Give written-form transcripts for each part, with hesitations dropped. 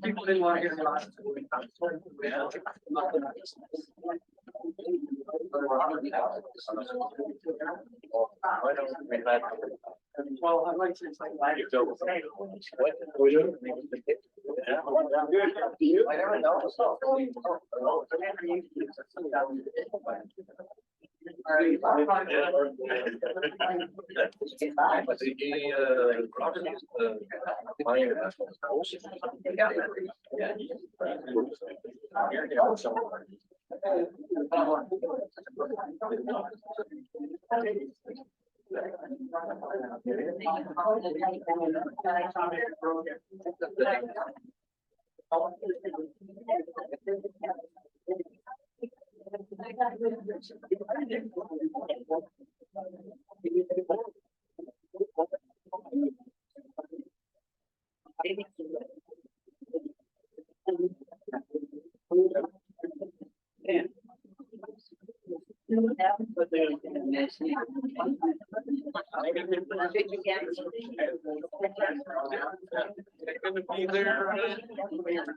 People didn't want to hear about it. Well, I'd like to say like I never know.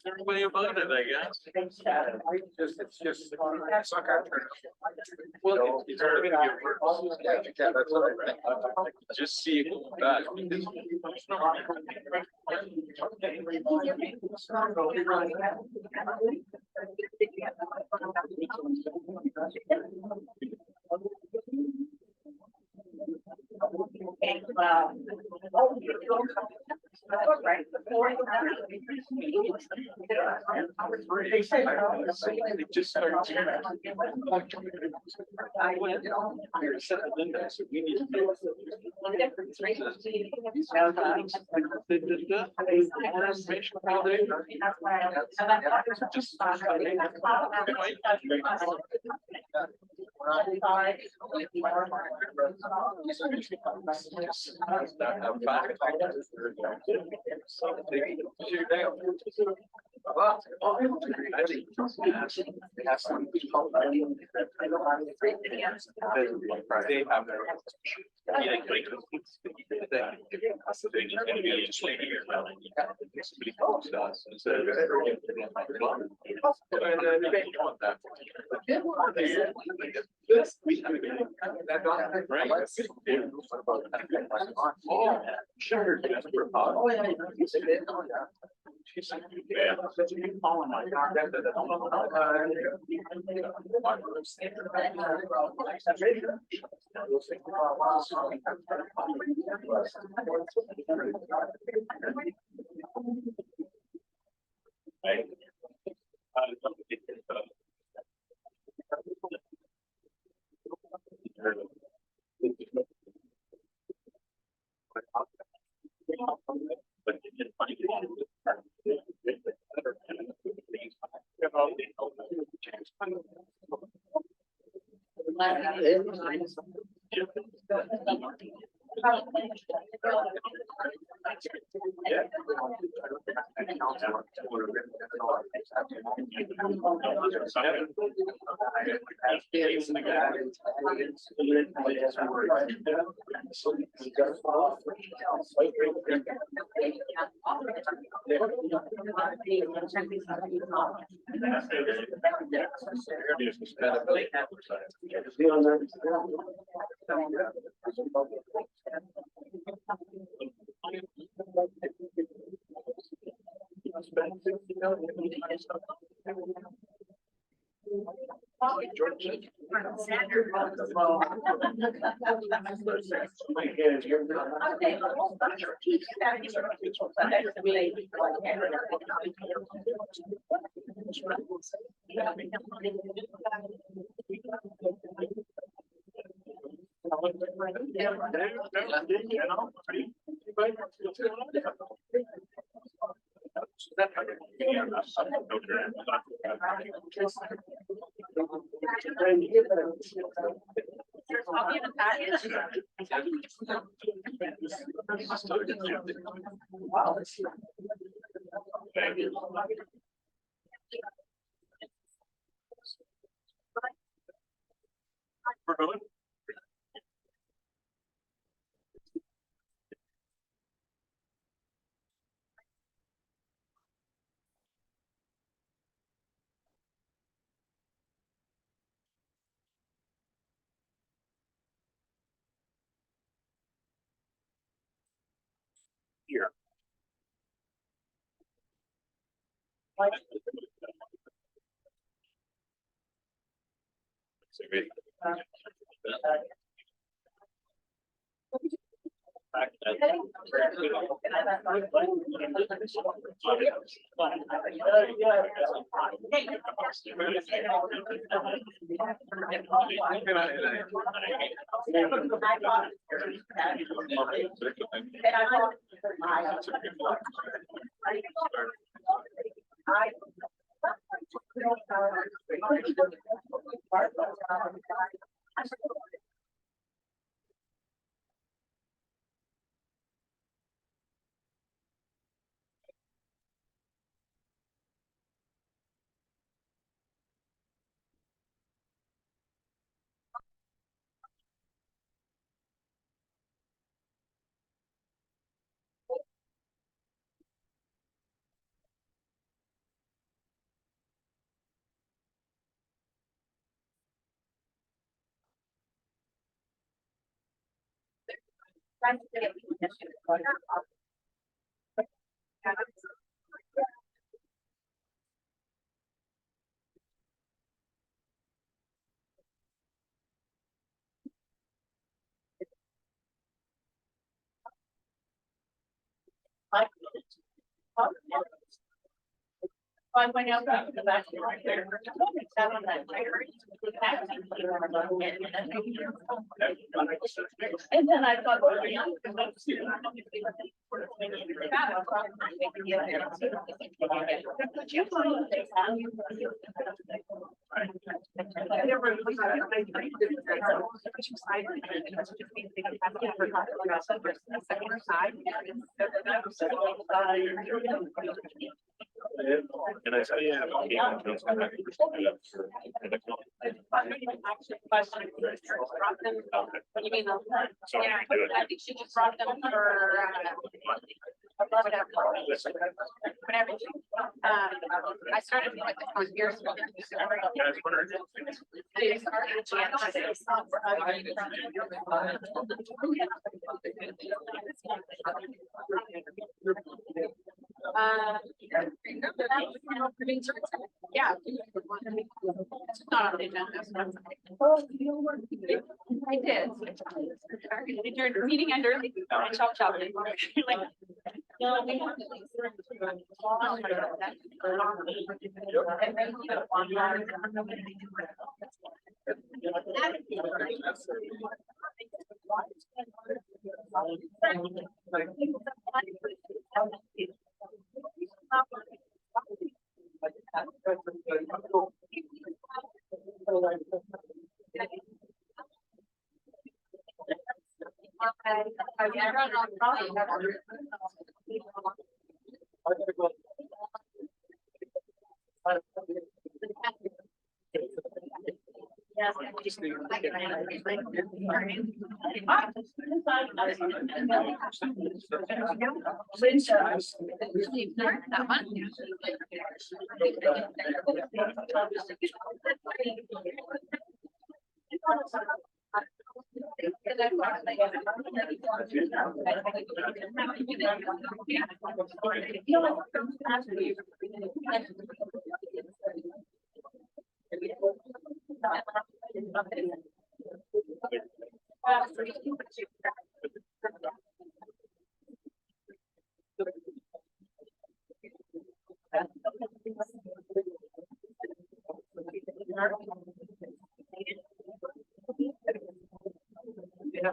Everybody about it, I guess. It's just suck our turn. Well, it's already gonna get worse. Just see it go back. Right. It just started. I went here, set the index. We need to do We're going. Here. I went out to the back right there. And then I thought, well, yeah. And I said, yeah. You mean the? Yeah, I think she just brought them for. Whatever. I started with the conspiracy. Yeah. It's not on the agenda. I did. During the meeting end early. Chop chop. No, we have.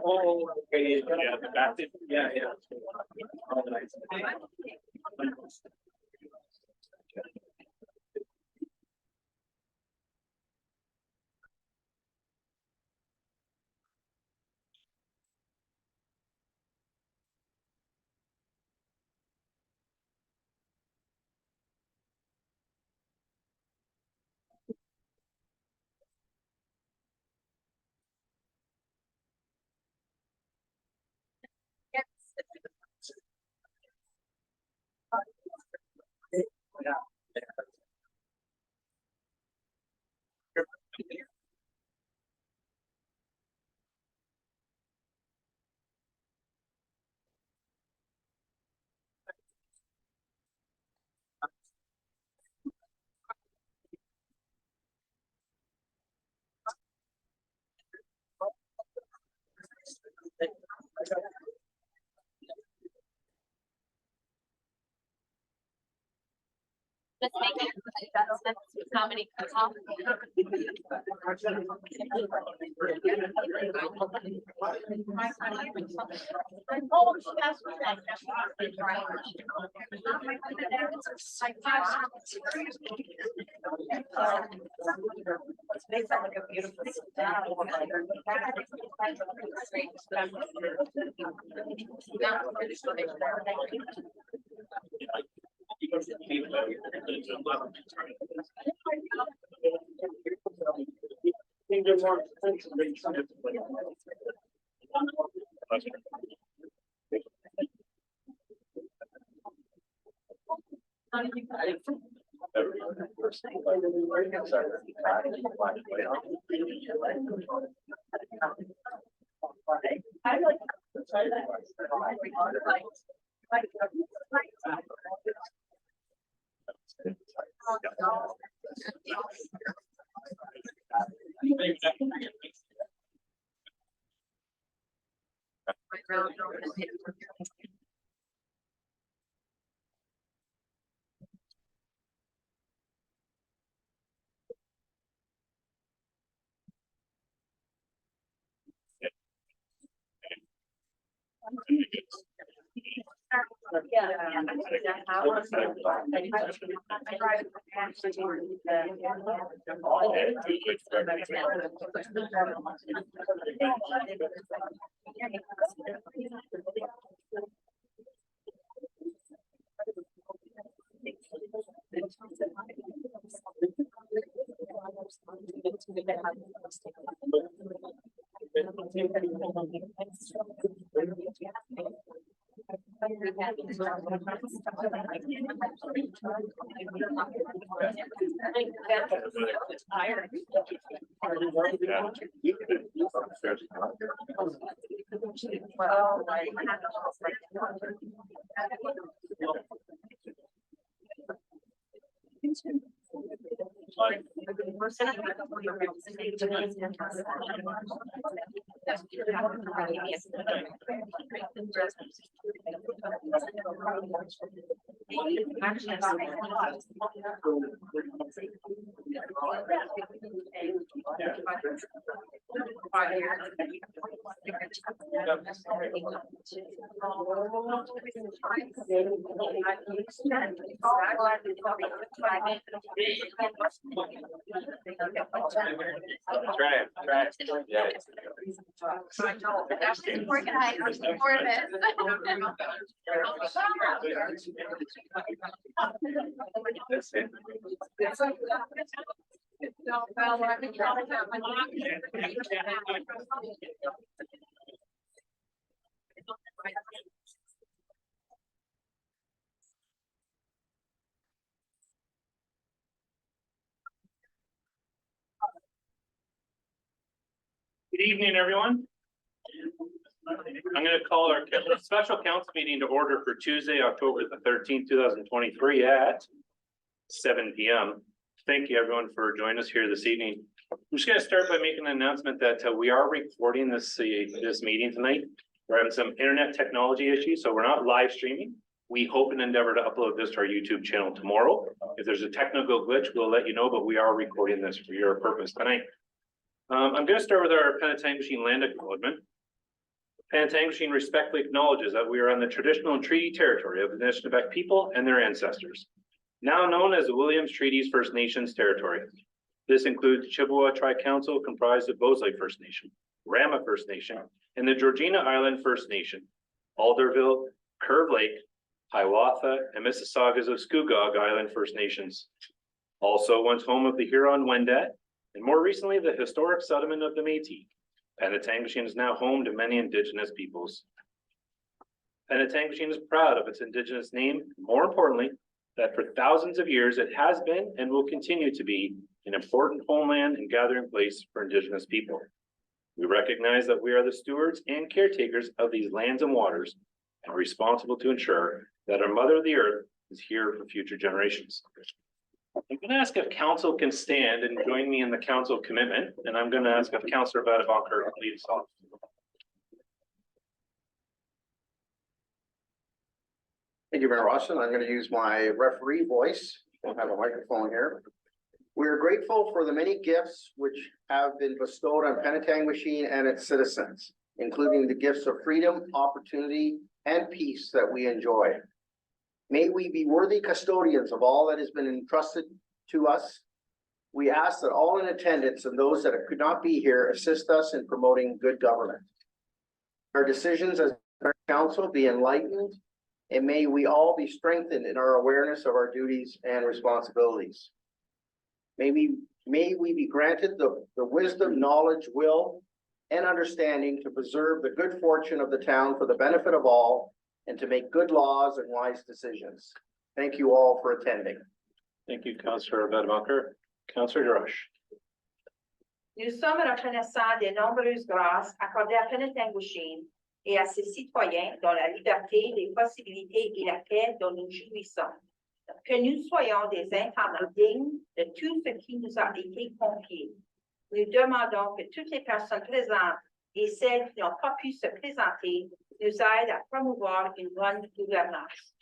Oh, okay, yeah, that's it, yeah, yeah. Just make it adjustments with how many cuts off. Oh, that's They sound like a beautiful. Good evening, everyone. I'm going to call our special council meeting to order for Tuesday, October the 13th, 2023 at 7 p.m. Thank you, everyone, for joining us here this evening. I'm just going to start by making an announcement that we are recording this meeting tonight. We're having some internet technology issues, so we're not live streaming. We hope and endeavor to upload this to our YouTube channel tomorrow. If there's a technical glitch, we'll let you know, but we are recording this for your purpose tonight. I'm going to start with our Penetang Machine land acknowledgement. Penetang Machine respectfully acknowledges that we are on the traditional and treaty territory of the Anishinaabe people and their ancestors, now known as the Williams Treaties First Nations territory. This includes Chippewa Tri-Council comprised of Bosley First Nation, Rama First Nation, and the Georgina Island First Nation, Alderville, Curve Lake, Hiawatha, and Mississaugas of Scugog Island First Nations. Also once home of the Huron-Wendat, and more recently, the historic settlement of the Métis. Penetang Machine is now home to many Indigenous peoples. Penetang Machine is proud of its Indigenous name. More importantly, that for thousands of years it has been and will continue to be an important homeland and gathering place for Indigenous people. We recognize that we are the stewards and caretakers of these lands and waters and are responsible to ensure that our Mother the Earth is here for future generations. I'm going to ask if council can stand and join me in the council commitment, and I'm going to ask if Councillor Badabonker can lead us off. Thank you, Mayor Austin. I'm going to use my referee voice. Don't have a microphone here. We are grateful for the many gifts which have been bestowed on Penetanguishene and its citizens, including the gifts of freedom, opportunity, and peace that we enjoy. May we be worthy custodians of all that has been entrusted to us. We ask that all in attendance and those that could not be here assist us in promoting good government. Our decisions as council be enlightened, and may we all be strengthened in our awareness of our duties and responsibilities. May we be granted the wisdom, knowledge, will, and understanding to preserve the good fortune of the town for the benefit of all and to make good laws and wise decisions. Thank you all for attending. Thank you, Councillor Badabonker. Councillor Duroche. Nous sommes reconnaissants des nombreuses grâces accordées à Penetanguishene et à ses citoyens dont la liberté, les possibilités et la paix dont nous jouissons. Que nous soyons des intendants dignes de tout ce qui nous a été confié. Nous demandons que toutes les personnes présentes et celles qui n'ont pas pu se présenter nous aident à promouvoir une bonne gouvernance.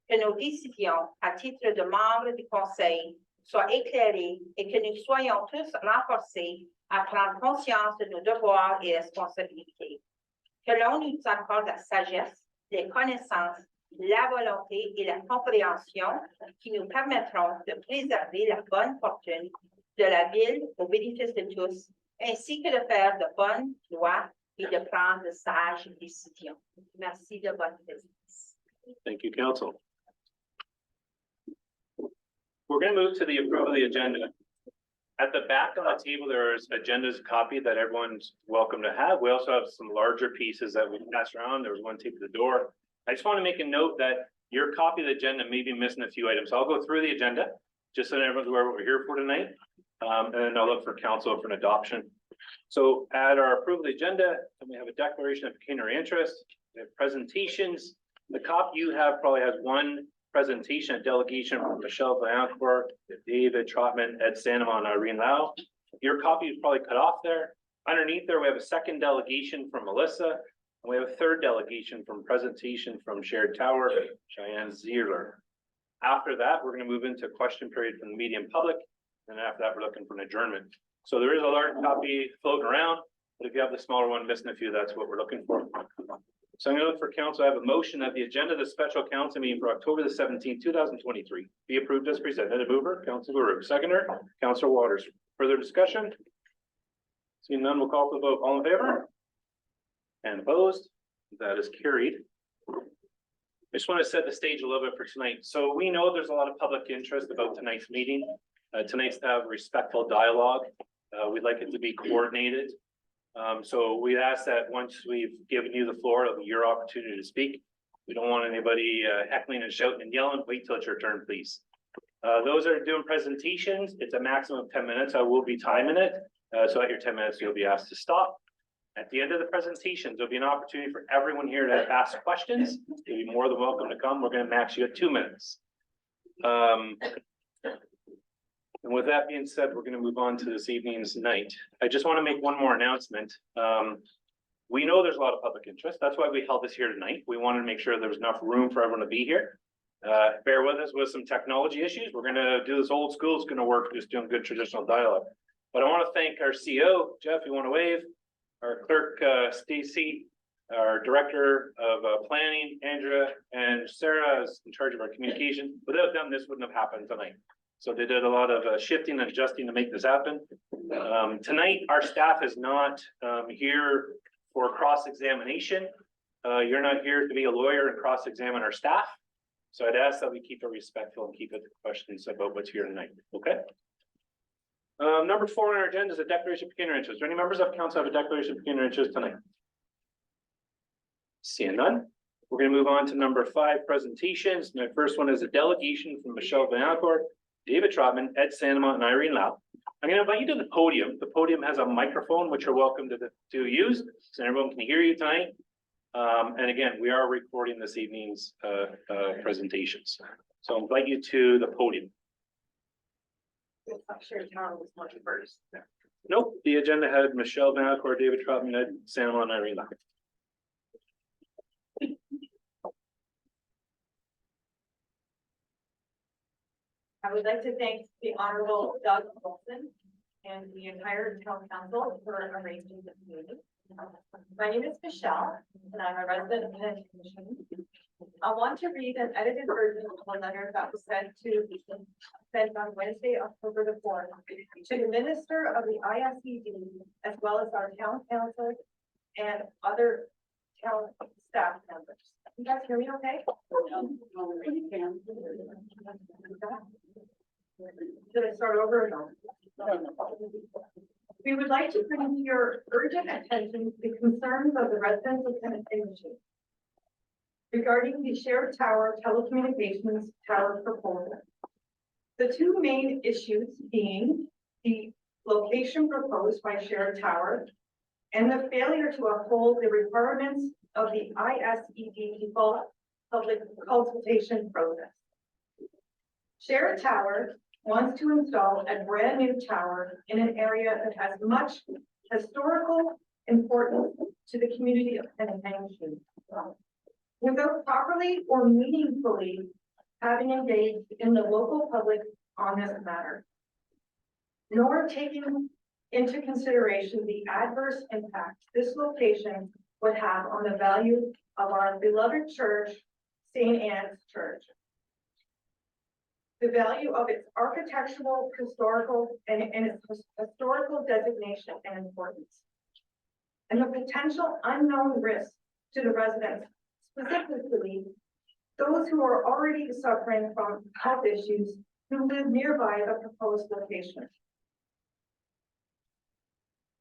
Que nos décisions à titre de membres du Conseil soient éclairées et que nous soyons tous renforcés à prendre conscience de nos devoirs et responsabilités. Que l'on nous accorde la sagesse, les connaissances, la volonté et la compréhension qui nous permettront de préserver la bonne fortune de la ville au bénéfice de tous, ainsi que de faire de bonnes lois et de prendre de sages décisions. Merci de votre présence. Thank you, Council. We're going to move to the approval of the agenda. At the back on the table, there's agendas copy that everyone's welcome to have. We also have some larger pieces that we can pass around. There was one taped at the door. I just want to make a note that your copy of the agenda may be missing a few items. I'll go through the agenda just so that everyone's aware of what we're here for tonight. And then I'll look for council for an adoption. So at our approval of the agenda, we have a declaration of pecuniary interest, we have presentations. The copy you have probably has one presentation, a delegation from Michelle Vaillancourt, David Trotman, Ed Sanama, and Irene Lau. Your copy is probably cut off there. Underneath there, we have a second delegation from Melissa, and we have a third delegation from presentation from Shared Tower, Cheyenne Zieler. After that, we're going to move into question period from the media and public. And after that, we're looking for an adjournment. So there is a large copy floating around, but if you have the smaller one missing a few, that's what we're looking for. So I'm going to look for council. I have a motion that the agenda of the special council meeting for October the 17th, 2023 be approved as presented. A mover, Councilor Baru. Seconder, Councilor Waters. Further discussion? Seeing none, we'll call for the vote. All in favor? And opposed? That is carried. I just want to set the stage a little bit for tonight. So we know there's a lot of public interest about tonight's meeting. Tonight's to have respectful dialogue. We'd like it to be coordinated. So we ask that once we've given you the floor, it'll be your opportunity to speak. We don't want anybody heckling and shouting and yelling. Wait till it's your turn, please. Those that are doing presentations, it's a maximum of 10 minutes. I will be timing it. So at your 10 minutes, you'll be asked to stop. At the end of the presentations, there'll be an opportunity for everyone here to ask questions. You'll be more than welcome to come. We're going to max you at 2 minutes. And with that being said, we're going to move on to this evening's night. I just want to make one more announcement. We know there's a lot of public interest. That's why we held this here tonight. We wanted to make sure there was enough room for everyone to be here. Bear with us with some technology issues. We're going to do this old school. It's going to work just doing good traditional dialogue. But I want to thank our CEO, Jeff, you want to wave, our clerk, Stacy, our director of planning, Andrea, and Sarah is in charge of our communication. Without them, this wouldn't have happened tonight. So they did a lot of shifting and adjusting to make this happen. Tonight, our staff is not here for cross-examination. You're not here to be a lawyer and cross-examine our staff. So I'd ask that we keep it respectful and keep it to questions about what's here tonight, okay? Number 4 on our agenda is a declaration of pecuniary interest. Do any members of council have a declaration of pecuniary interest tonight? Seeing none, We're gonna move on to number 5, presentations. My first one is a delegation from Michelle Vanacore, David Trotman, Ed Sanama, and Irene Lau. I'm gonna invite you to the podium. The podium has a microphone, which you're welcome to use, so everyone can hear you tonight. And again, we are recording this evening's presentations. So I'll invite you to the podium. I'm sure Tara was much first. Nope, the agenda had Michelle Vanacore, David Trotman, Ed Sanama, and Irene Lau. I would like to thank the Honorable Doug Wilson and the entire town council for arranging this meeting. My name is Michelle, and I'm a resident of Penn Commission. I want to read an edited version of a letter that was sent on Wednesday, October the 4th, to the Minister of the ISED, as well as our town council and other town staff members. You guys hear me okay? Did I start over? We would like to bring to your urgent attention the concerns of the residents of Pennsylvania regarding the shared tower telecommunications tower proposal. The two main issues being the location proposed by shared tower and the failure to uphold the requirements of the ISED default public consultation process. Shared Tower wants to install a brand new tower in an area that has much historical importance to the community of Pennsylvania, without properly or meaningfully having engaged in the local public on this matter, nor taking into consideration the adverse impact this location would have on the value of our beloved church, St. Anne's Church. The value of its architectural, historical, and its historical designation and importance, and the potential unknown risk to the residents, specifically those who are already suffering from health issues who live nearby the proposed location.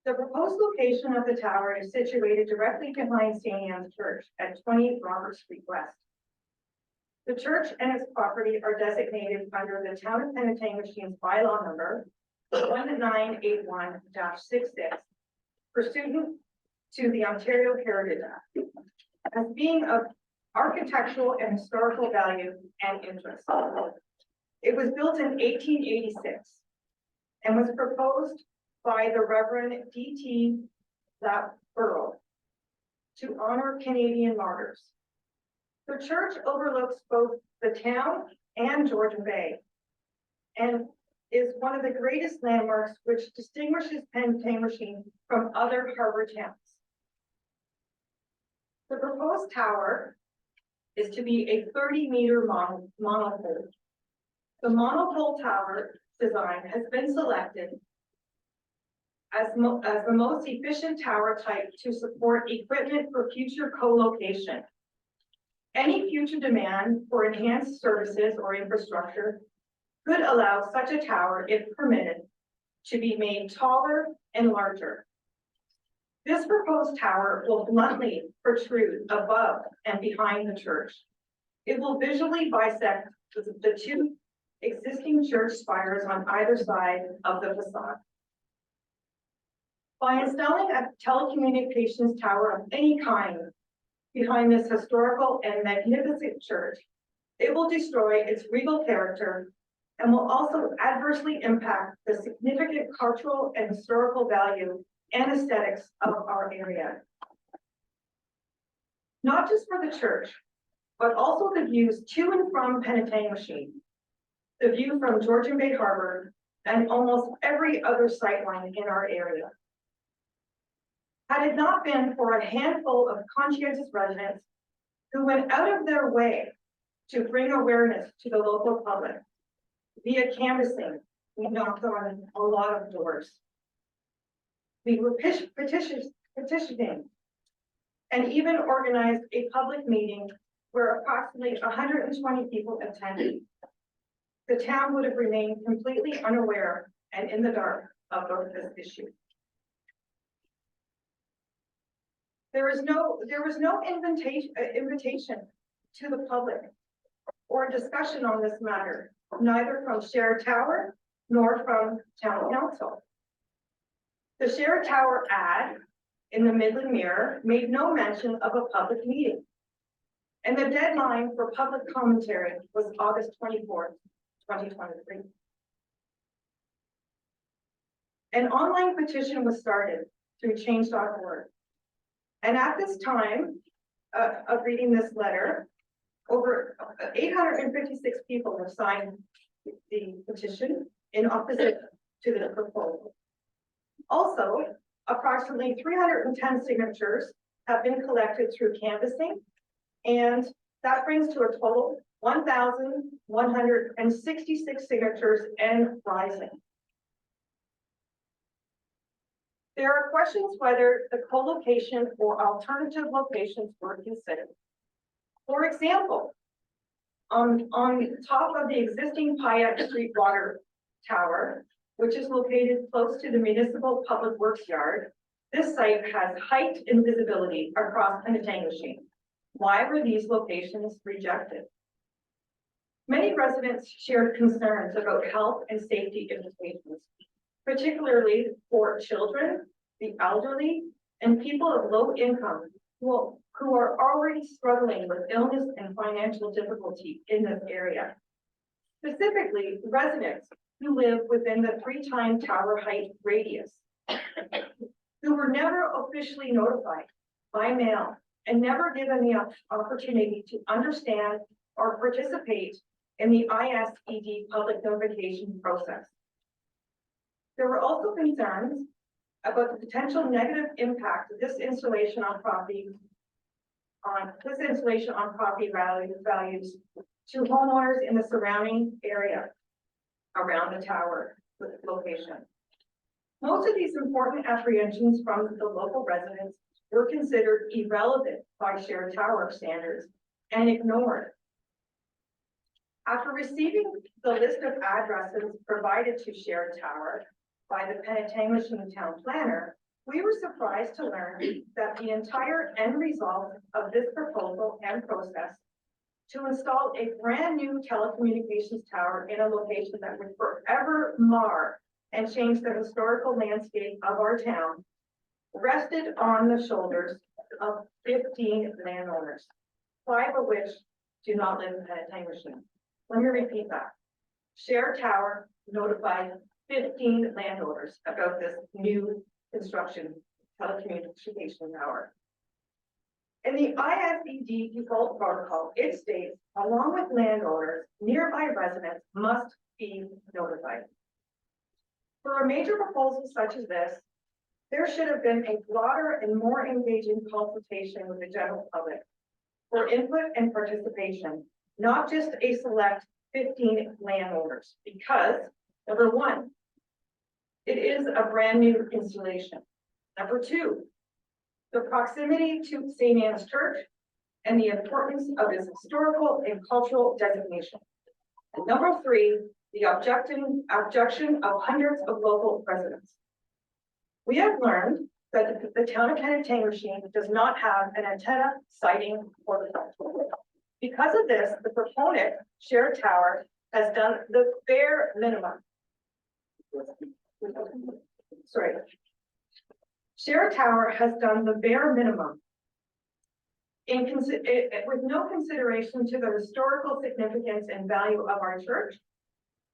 The proposed location of the tower is situated directly behind St. Anne's Church at 20 Robert Street West. The church and its property are designated under the Town of Pennsylvania's bylaw number 1981-66, pursuant to the Ontario Heritage Act, as being of architectural and historical value and interest. It was built in 1886 and was proposed by the Reverend D.T. Burrow to honor Canadian martyrs. The church overlooks both the town and Georgian Bay and is one of the greatest landmarks which distinguishes Pennsylvania from other harbor towns. The proposed tower is to be a 30-meter monopole. The monopole tower design has been selected as the most efficient tower type to support equipment for future co-location. Any future demand for enhanced services or infrastructure could allow such a tower, if permitted, to be made taller and larger. This proposed tower will bluntly protrude above and behind the church. It will visually bisect the two existing church spires on either side of the facade. By installing a telecommunications tower of any kind behind this historical and magnificent church, it will destroy its regal character and will also adversely impact the significant cultural and historical value and aesthetics of our area. Not just for the church, but also the views to and from Pennsylvania, the view from Georgian Bay Harbor, and almost every other sightline in our area. Had it not been for a handful of conscientious residents who went out of their way to bring awareness to the local public, via canvassing, we knocked on a lot of doors. We were petitioning and even organized a public meeting where approximately 120 people attended. The town would have remained completely unaware and in the dark about this issue. There was no invitation to the public or discussion on this matter, neither from Share Tower nor from Town Council. The Share Tower ad in the Midland Mirror made no mention of a public meeting. And the deadline for public commentary was August 24th, 2023. An online petition was started through change.org. And at this time of reading this letter, over 856 people have signed the petition in opposition to the proposal. Also, approximately 310 signatures have been collected through canvassing, and that brings to a total 1,166 signatures and rising. There are questions whether the co-location or alternative locations were considered. For example, on top of the existing Pyatt Street water tower, which is located close to the municipal public works yard, this site has height and visibility across Penetanguishene. Why were these locations rejected? Many residents shared concerns about health and safety implications, particularly for children, the elderly, and people of low income who are already struggling with illness and financial difficulty in this area. Specifically, residents who live within the 3-time tower height radius, who were never officially notified by mail and never given the opportunity to understand or participate in the ISED public notification process. There were also concerns about the potential negative impact of this installation on property values to homeowners in the surrounding area around the tower location. Most of these important apprehensions from the local residents were considered irrelevant by Share Tower standards and ignored. After receiving the list of addresses provided to Share Tower by the Penetanguishene town planner, we were surprised to learn that the entire end result of this proposal and process to install a brand new telecommunications tower in a location that would forever mar and change the historical landscape of our town rested on the shoulders of 15 landowners, 5 of which do not live in Penetanguishene. Let me repeat that. Share Tower notified 15 landowners about this new construction telecommunication tower. In the ISED default protocol, it states, along with landowners, nearby residents must be notified. For a major proposal such as this, there should have been a broader and more engaging consultation with the general public for input and participation, not just a select 15 landowners, because number one, it is a brand new installation. Number two, the proximity to St. Anne's Church and the importance of its historical and cultural designation. And number three, the objection of hundreds of local residents. We have learned that the town of Penetanguishene does not have an antenna sighting protocol. Because of this, the proponent, Share Tower, has done the bare minimum. Sorry. Share Tower has done the bare minimum with no consideration to the historical significance and value of our church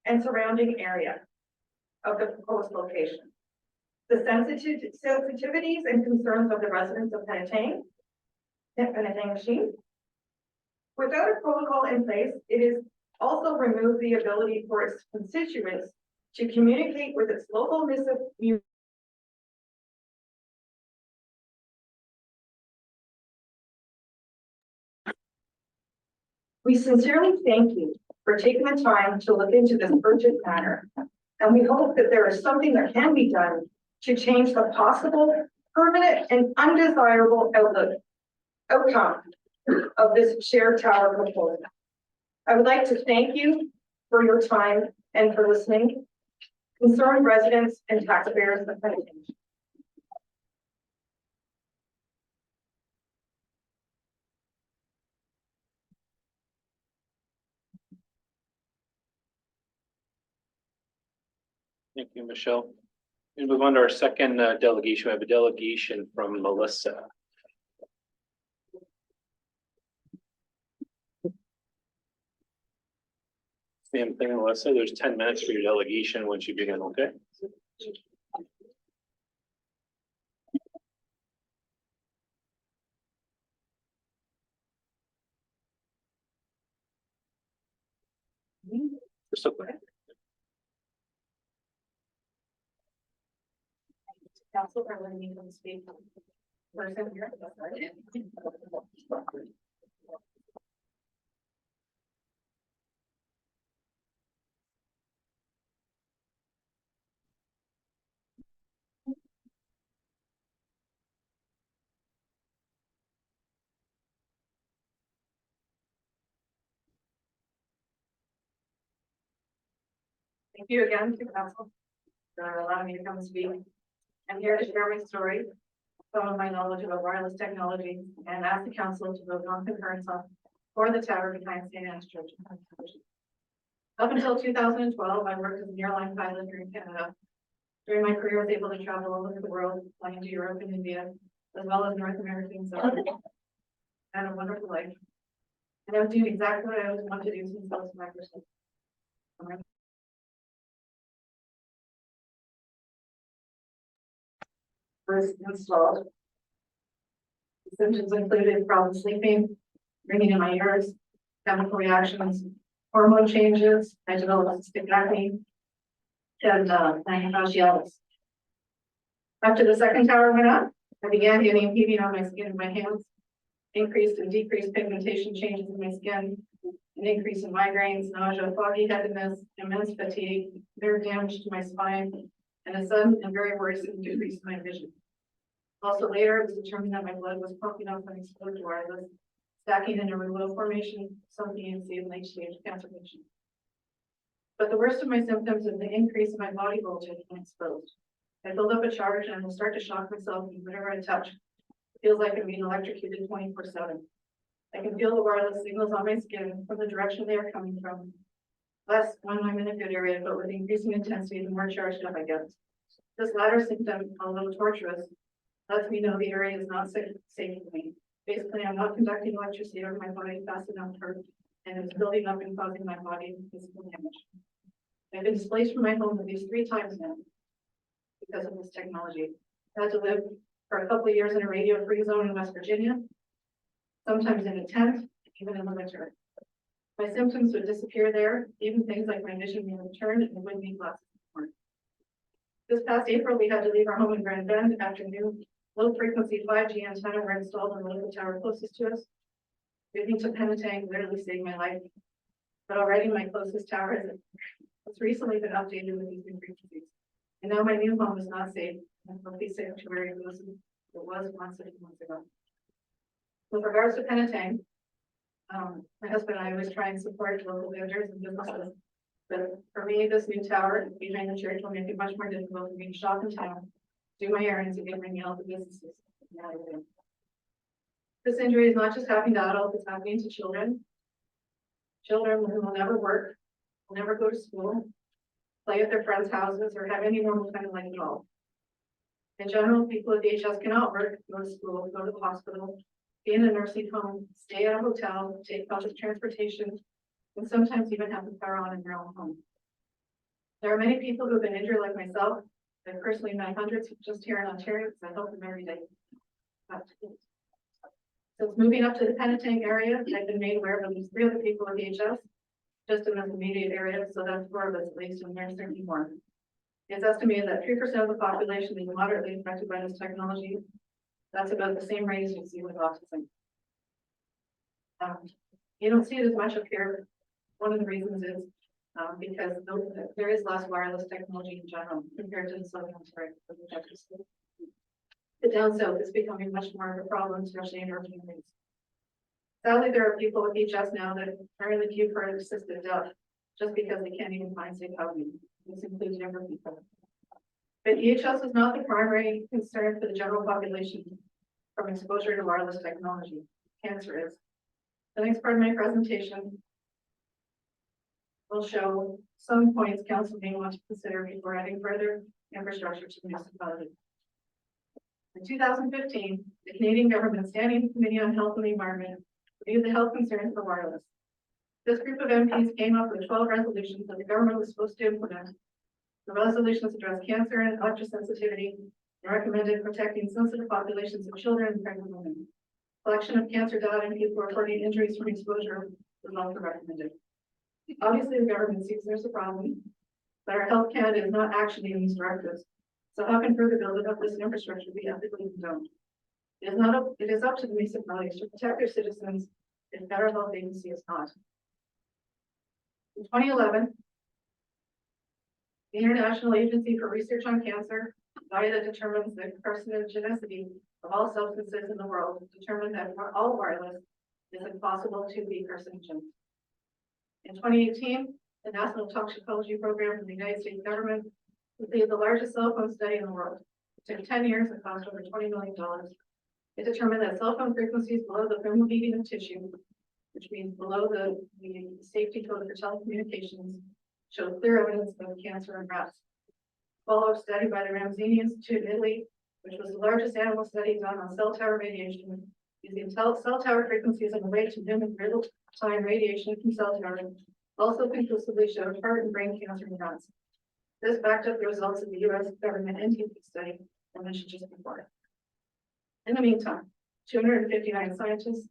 and surrounding area of the proposed location. The sensitivities and concerns of the residents of Penetanguishene. Without a protocol in place, it is also removed the ability for its constituents to communicate with its local municipality. We sincerely thank you for taking the time to look into this urgent matter, and we hope that there is something that can be done to change the possible, permanent, and undesirable outcome of this Share Tower proposal. I would like to thank you for your time and for listening, concerned residents and taxpayers of Penetanguishene. Thank you, Michelle. We move on to our second delegation. We have a delegation from Melissa. Same thing, Melissa. There's 10 minutes for your delegation once you begin, okay? Just okay. Council, or when you can speak. Person here. Thank you again to council for allowing me to come and speak. I'm here to share my story, some of my knowledge about wireless technology, and ask the council to vote non-concurrence on for the tower behind St. Anne's Church. Up until 2012, I worked as an airline pilot here in Canada. During my career, I was able to travel all over the world, flying to Europe and India, as well as North America and South America. I had a wonderful life. And I was doing exactly what I always wanted to do since I was my person. Was installed. Symptoms included problems sleeping, ringing in my ears, chemical reactions, hormone changes. I developed cystic acne and fasciitis. After the second tower went up, I began getting peeling on my skin and my hands, increased and decreased pigmentation changes in my skin, an increase in migraines, nausea, foggy headedness, immense fatigue, nerve damage to my spine, and a sudden and very worrisome decrease in my vision. Also later, it was determined that my blood was pumping up when exposed to wireless, stacking in a remote formation, something you see in late stage cancer patients. But the worst of my symptoms is the increase in my body voltage when exposed. I build up a charge and I will start to shock myself whenever I touch. It feels like I'm being electrocuted 24/7. I can feel the wireless signals on my skin from the direction they are coming from. Less when I'm in a good area, but with increasing intensity, the more charged up I get. This latter symptom, although torturous, lets me know the area is not safe for me. Basically, I'm not conducting electricity over my body fast enough for, and it's building up and causing my body physical damage. I've been displaced from my home at least 3 times now because of this technology. I had to live for a couple of years in a radio-free zone in West Virginia, sometimes in a tent, even in the winter. My symptoms would disappear there, even things like my vision would return and wouldn't need glasses anymore. This past April, we had to leave our home in Grand Bend after new low-frequency 5G antenna were installed on the local tower closest to us. Moving to Penetang literally saved my life, but already my closest tower has recently been updated with these new frequencies. And now my new home is not safe, and healthy sanctuary it was once a few months ago. With regards to Penetang, my husband and I always try and support local vendors and businesses. But for me, this new tower behind the church will make it much more difficult for me to shop in town, do my errands, and get my mail to businesses. This injury is not just happening to adults, it's happening to children. Children who will never work, will never go to school, play at their friends' houses, or have any normal kind of life at all. In general, people with DHS cannot work, go to school, go to the hospital, be in a nursing home, stay at a hotel, take public transportation, and sometimes even have the power on in their own home. There are many people who have been injured like myself. I've personally met hundreds just here in Ontario because I help them every day. Since moving up to the Penetang area, I've been made aware of at least 3 other people with DHS, just in this immediate area, so that's 4 of us at least, and there's certainly more. It's estimated that 3% of the population is moderately affected by this technology. That's about the same rate as you see with autism. You don't see it as much up here. One of the reasons is because there is less wireless technology in general compared to the Southern Ontario. The down south is becoming much more of a problem, especially in urban areas. Sadly, there are people with DHS now that are in the queue for assisted death just because they can't even find safe housing. This includes younger people. But DHS is not the primary concern for the general population from exposure to wireless technology. Cancer is. The next part of my presentation will show some points council may want to consider before adding further infrastructure to the municipality. In 2015, the Canadian Government Standing Committee on Health and the Environment reviewed the health concerns for wireless. This group of MPs came up with 12 resolutions that the government was supposed to implement. The resolutions addressed cancer and electrosensitivity and recommended protecting sensitive populations of children and pregnant women. Collection of cancer data and people reporting injuries from exposure was also recommended. Obviously, the government sees there's a problem, but our Health Canada is not actioning these directives. So how can further building up this infrastructure be ethically condoned? It is up to the municipalities to protect their citizens if Federal Health Agency is not. In 2011, the International Agency for Research on Cancer, body that determines the carcinogenicity of all substances in the world, determined that all wireless is impossible to be carcinogen. In 2018, the National Toxicology Program from the United States government completed the largest cell phone study in the world. It took 10 years and cost over $20 million. It determined that cell phone frequencies below the thermal heating of tissue, which means below the safety code for telecommunications, showed clear evidence of cancer in rats. Follow-up study by the Ramsini Institute in Italy, which was the largest animal study done on cell tower radiation, using cell tower frequencies as a way to mimic real-time radiation from cell towers, also conclusively showed heart and brain cancer in rats. This backed up the results of the U.S. government NTP study I mentioned just before. In the meantime, 259 scientists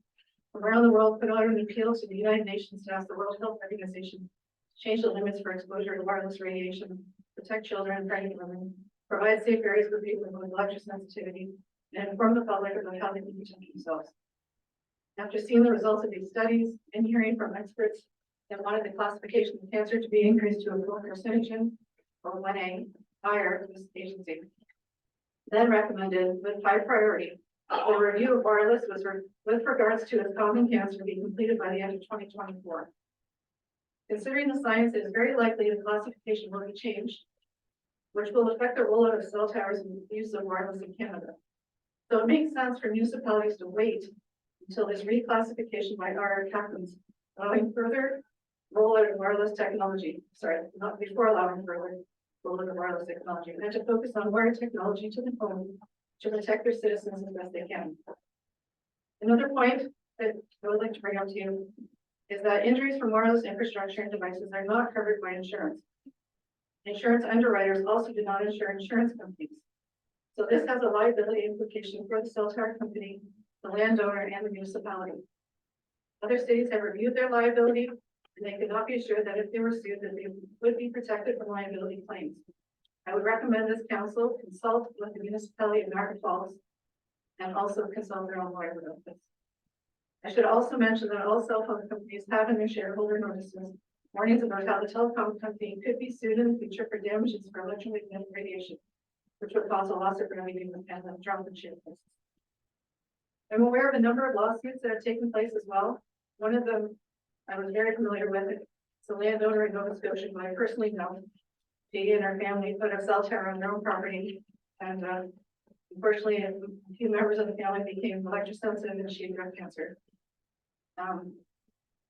from around the world put out an appeal to the United Nations to ask the World Health Organization to change the limits for exposure to wireless radiation, protect children and pregnant women, provide safe areas for people with electrosensitivity, and inform the public about how they can protect themselves. After seeing the results of these studies and hearing from experts that wanted the classification of cancer to be increased to a full carcinogen or 1A, higher, this agency then recommended with high priority the review of wireless was with regards to its common cancer be completed by the end of 2024. Considering the science, it is very likely the classification will be changed, which will affect the rollout of cell towers and the use of wireless in Canada. So it makes sense for municipalities to wait until this reclassification by RR happens, allowing further rollout of wireless technology. Sorry, not before allowing further rollout of wireless technology, and to focus on wired technology to the home to protect their citizens as best they can. Another point that I would like to bring up to you is that injuries from wireless infrastructure and devices are not covered by insurance. Insurance underwriters also do not insure insurance companies. So this has a liability implication for the cell tower company, the landowner, and the municipality. Other cities have reviewed their liability, and they could not be assured that if they were sued, that they would be protected from liability claims. I would recommend this council consult with the municipality of Niagara Falls and also consult their own lawyer about this. I should also mention that all cell phone companies have in their shareholder notices warnings about how the telecom company could be sued in the future for damages for electromagnetic radiation, which would cause a loss of revenue and a drop in share prices. I'm aware of a number of lawsuits that have taken place as well. One of them I was very familiar with. It's a landowner in Nova Scotia who I personally know. She and her family put a cell tower on their own property, and unfortunately, a few members of the family became electrosensitive and she had cancer.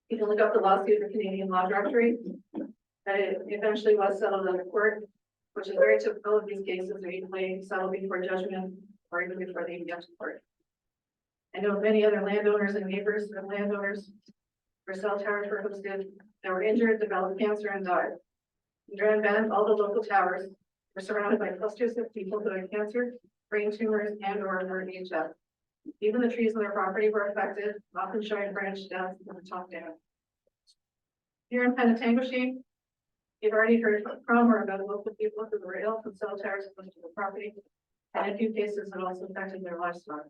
You can look up the lawsuit in the Canadian Law Directory. That it eventually was settled in the court, which is very typical of these cases. They usually settle before judgment or even before they even get to court. I know many other landowners and neighbors of landowners where cell towers were hosted that were injured, developed cancer, and died. In Grand Bend, all the local towers were surrounded by clusters of people who had cancer, brain tumors, and/or were VHF. Even the trees on their property were affected, often showing branch deaths from the top down. Here in Penetanguishene, you've already heard from or about local people who were ill from cell towers close to the property, and in a few cases it also affected their livestock.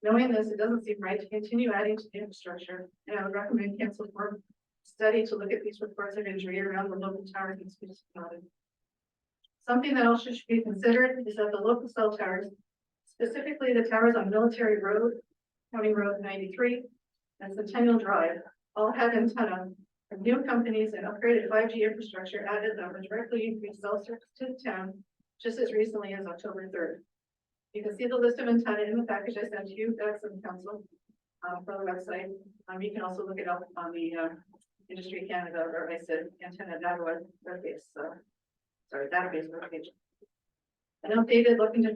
Knowing this, it doesn't seem right to continue adding to the infrastructure, and I would recommend council for study to look at these reports of injury around the local towers in municipality. Something that also should be considered is that the local cell towers, specifically the towers on Military Road, County Road 93, and Centennial Drive, all had antenna from new companies and upgraded 5G infrastructure added that would directly increase cell service to the town just as recently as October 3rd. You can see the list of antenna in the package I sent to you, that's in council for the website. You can also look it up on the Industry Canada, or I said antenna database, database webpage. An updated looking to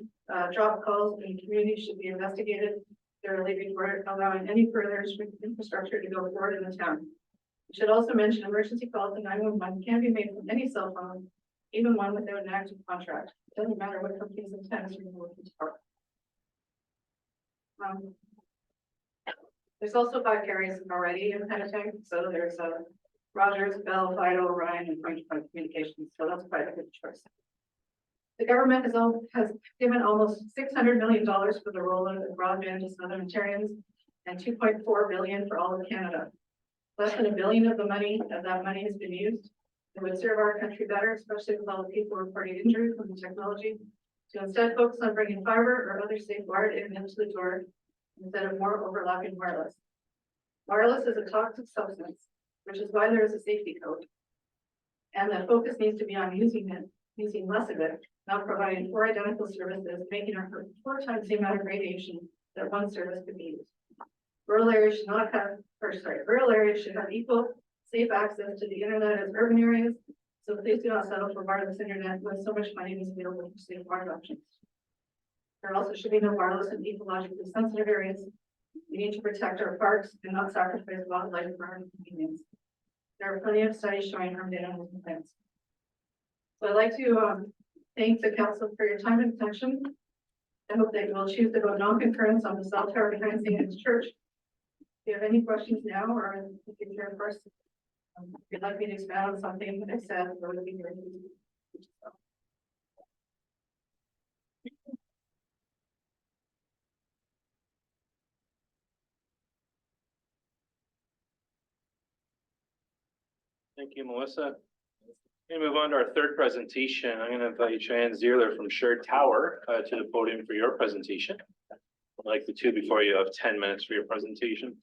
drop calls in the community should be investigated thoroughly before allowing any further infrastructure to go forward in the town. We should also mention emergency calls to 911 can be made from any cell phone, even one without an active contract. It doesn't matter what company's antennas are looking for. There's also 5 carriers already in Penetang, so there's Rogers, Bell, Fido, Orion, and Point Communications, so that's quite a good choice. The government has given almost $600 million for the rollout of broadband to Southern Ontarians and $2.4 billion for all of Canada. Less than $1 billion of that money has been used. It would serve our country better, especially with all the people reporting injury from the technology, to instead focus on bringing fiber or other safe wired internet to the door instead of more overlapping wireless. Wireless is a toxic substance, which is why there is a safety code. And the focus needs to be on using less of it, not providing 4 identical services, making our 4 times the amount of radiation that one service could be used. Rural areas should have equal safe access to the internet as urban areas. So please do not settle for wireless internet when so much money is available for safe wired options. There also should be no wireless in ecologically sensitive areas. We need to protect our parks and not sacrifice wildlife for our convenience. There are plenty of studies showing harm to animals and plants. So I'd like to thank the council for your time and attention. I hope that you will choose to vote non-concurrence on the cell tower behind St. Anne's Church. If you have any questions now or in the future, of course, if you'd like me to expand on something that I said, or would be here. Thank you, Melissa. We move on to our third presentation. I'm going to invite Cheyenne Zierler from Shared Tower to the podium for your presentation. Like the two before, you have 10 minutes for your presentation.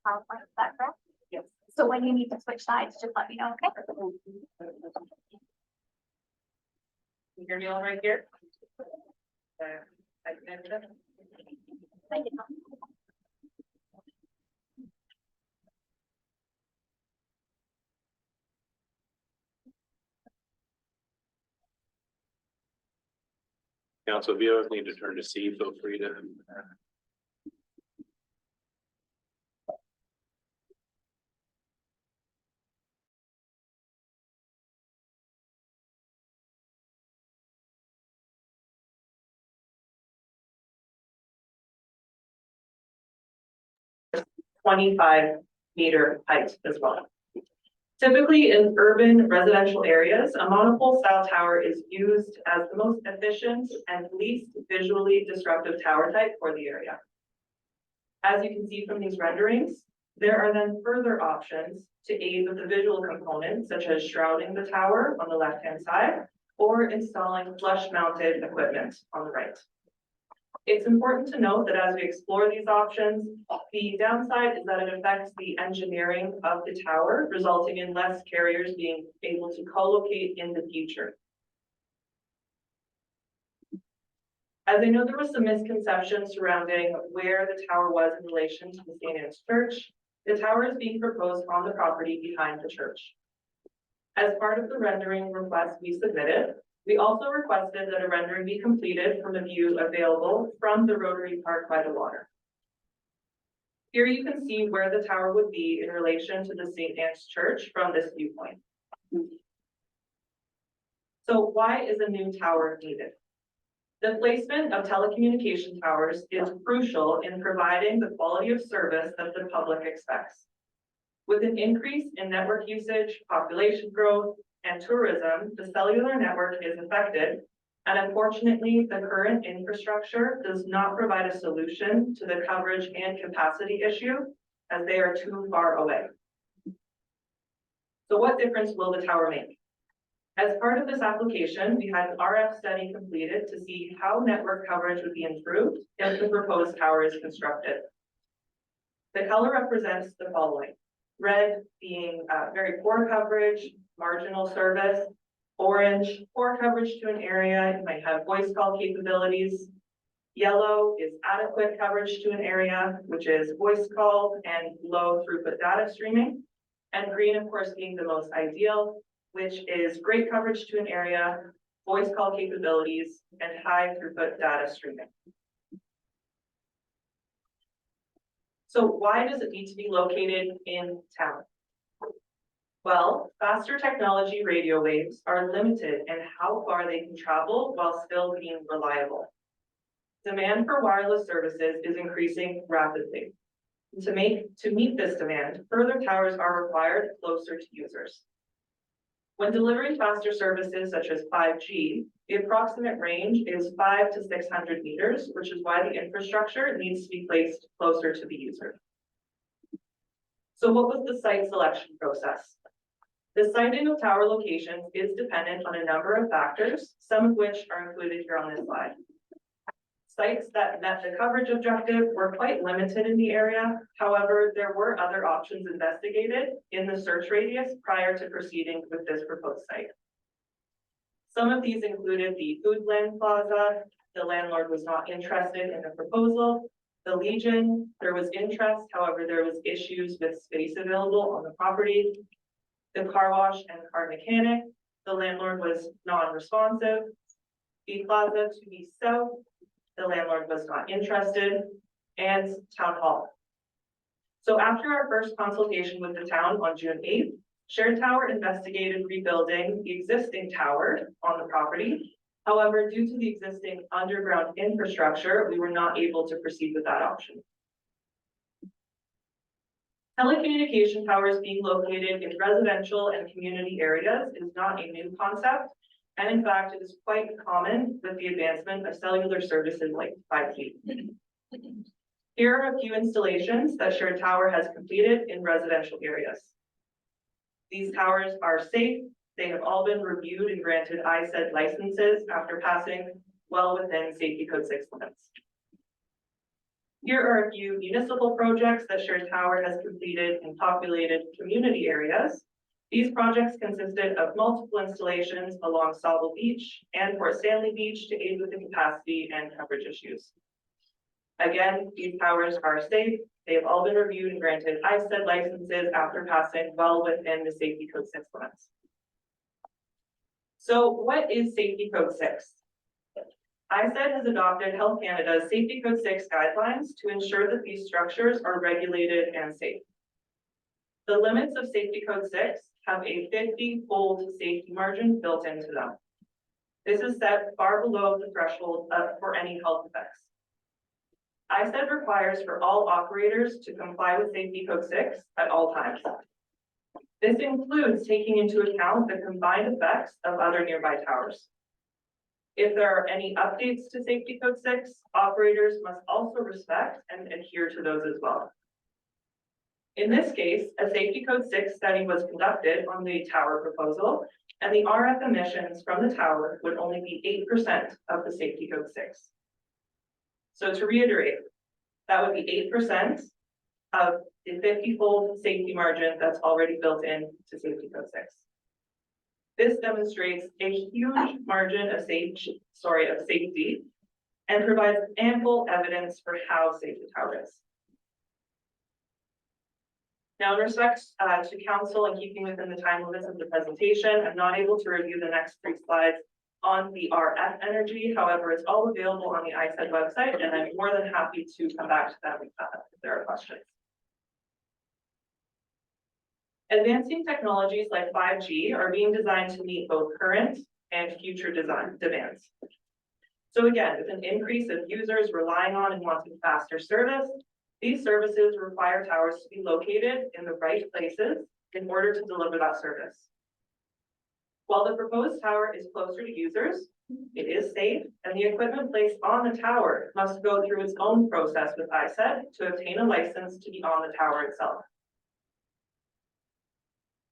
PowerPoint, is that correct? Yes. So when you need to switch sides, just let me know, okay? You hear me all right here? Thank you. Council, if you ever need to turn to C, feel free to. (25-meter) height as well. Typically in urban residential areas, a monopole style tower is used as the most efficient and least visually disruptive tower type for the area. As you can see from these renderings, there are then further options to aid with the visual components, such as shrouding the tower on the left-hand side or installing flush-mounted equipment on the right. It's important to note that as we explore these options, the downside is that it affects the engineering of the tower, resulting in less carriers being able to co-locate in the future. As I know there was some misconception surrounding where the tower was in relation to the St. Anne's Church, the tower is being proposed on the property behind the church. As part of the rendering request we submitted, we also requested that a rendering be completed from a view available from the Rotary Park by the water. Here you can see where the tower would be in relation to the St. Anne's Church from this viewpoint. So why is a new tower needed? The placement of telecommunication towers is crucial in providing the quality of service that the public expects. With an increase in network usage, population growth, and tourism, the cellular network is affected, and unfortunately, the current infrastructure does not provide a solution to the coverage and capacity issue, as they are too far away. So what difference will the tower make? As part of this application, we had an RF study completed to see how network coverage would be improved if the proposed tower is constructed. The color represents the following: red being very poor coverage, marginal service. Orange, poor coverage to an area, you might have voice call capabilities. Yellow is adequate coverage to an area, which is voice call and low throughput data streaming. And green, of course, being the most ideal, which is great coverage to an area, voice call capabilities, and high throughput data streaming. So why does it need to be located in town? Well, faster technology radio waves are limited in how far they can travel while still being reliable. Demand for wireless services is increasing rapidly. To meet this demand, further towers are required closer to users. When delivering faster services such as 5G, the approximate range is 500 to 600 meters, which is why the infrastructure needs to be placed closer to the user. So what was the site selection process? The siting of tower locations is dependent on a number of factors, some of which are included here on this slide. Sites that met the coverage objective were quite limited in the area. However, there were other options investigated in the search radius prior to proceeding with this proposed site. Some of these included the Foodland Plaza. The landlord was not interested in the proposal. The Legion, there was interest. However, there was issues with space available on the property. The car wash and car mechanic, the landlord was non-responsive. The plaza to the south, the landlord was not interested, and town hall. So after our first consultation with the town on June 8th, Shared Tower investigated rebuilding the existing tower on the property. However, due to the existing underground infrastructure, we were not able to proceed with that option. Telecommunication towers being located in residential and community areas is not a new concept. And in fact, it is quite common with the advancement of cellular services like 5G. Here are a few installations that Shared Tower has completed in residential areas. These towers are safe. They have all been reviewed and granted ISED licenses after passing well within Safety Code 6 limits. Here are a few municipal projects that Shared Tower has completed in populated community areas. These projects consisted of multiple installations along Sauble Beach and Port Stanley Beach to aid with the capacity and coverage issues. Again, these towers are safe. They have all been reviewed and granted ISED licenses after passing well within the Safety Code 6 limits. So what is Safety Code 6? ISED has adopted Health Canada's Safety Code 6 guidelines to ensure that these structures are regulated and safe. The limits of Safety Code 6 have a 50-fold safety margin built into them. This is set far below the threshold for any health effects. ISED requires for all operators to comply with Safety Code 6 at all times. This includes taking into account the combined effects of other nearby towers. If there are any updates to Safety Code 6, operators must also respect and adhere to those as well. In this case, a Safety Code 6 study was conducted on the tower proposal, and the RF emissions from the tower would only be 8% of the Safety Code 6. So to reiterate, that would be 8% of the 50-fold safety margin that's already built in to Safety Code 6. This demonstrates a huge margin of safety and provides ample evidence for how safe the tower is. Now, in respect to council and keeping within the time limits of the presentation, I'm not able to review the next 3 slides on the RF energy. However, it's all available on the ISED website, and I'm more than happy to come back to them if there are questions. Advancing technologies like 5G are being designed to meet both current and future design demands. So again, with an increase of users relying on and wanting faster service, these services require towers to be located in the right places in order to deliver that service. While the proposed tower is closer to users, it is safe, and the equipment placed on the tower must go through its own process with ISED to obtain a license to be on the tower itself.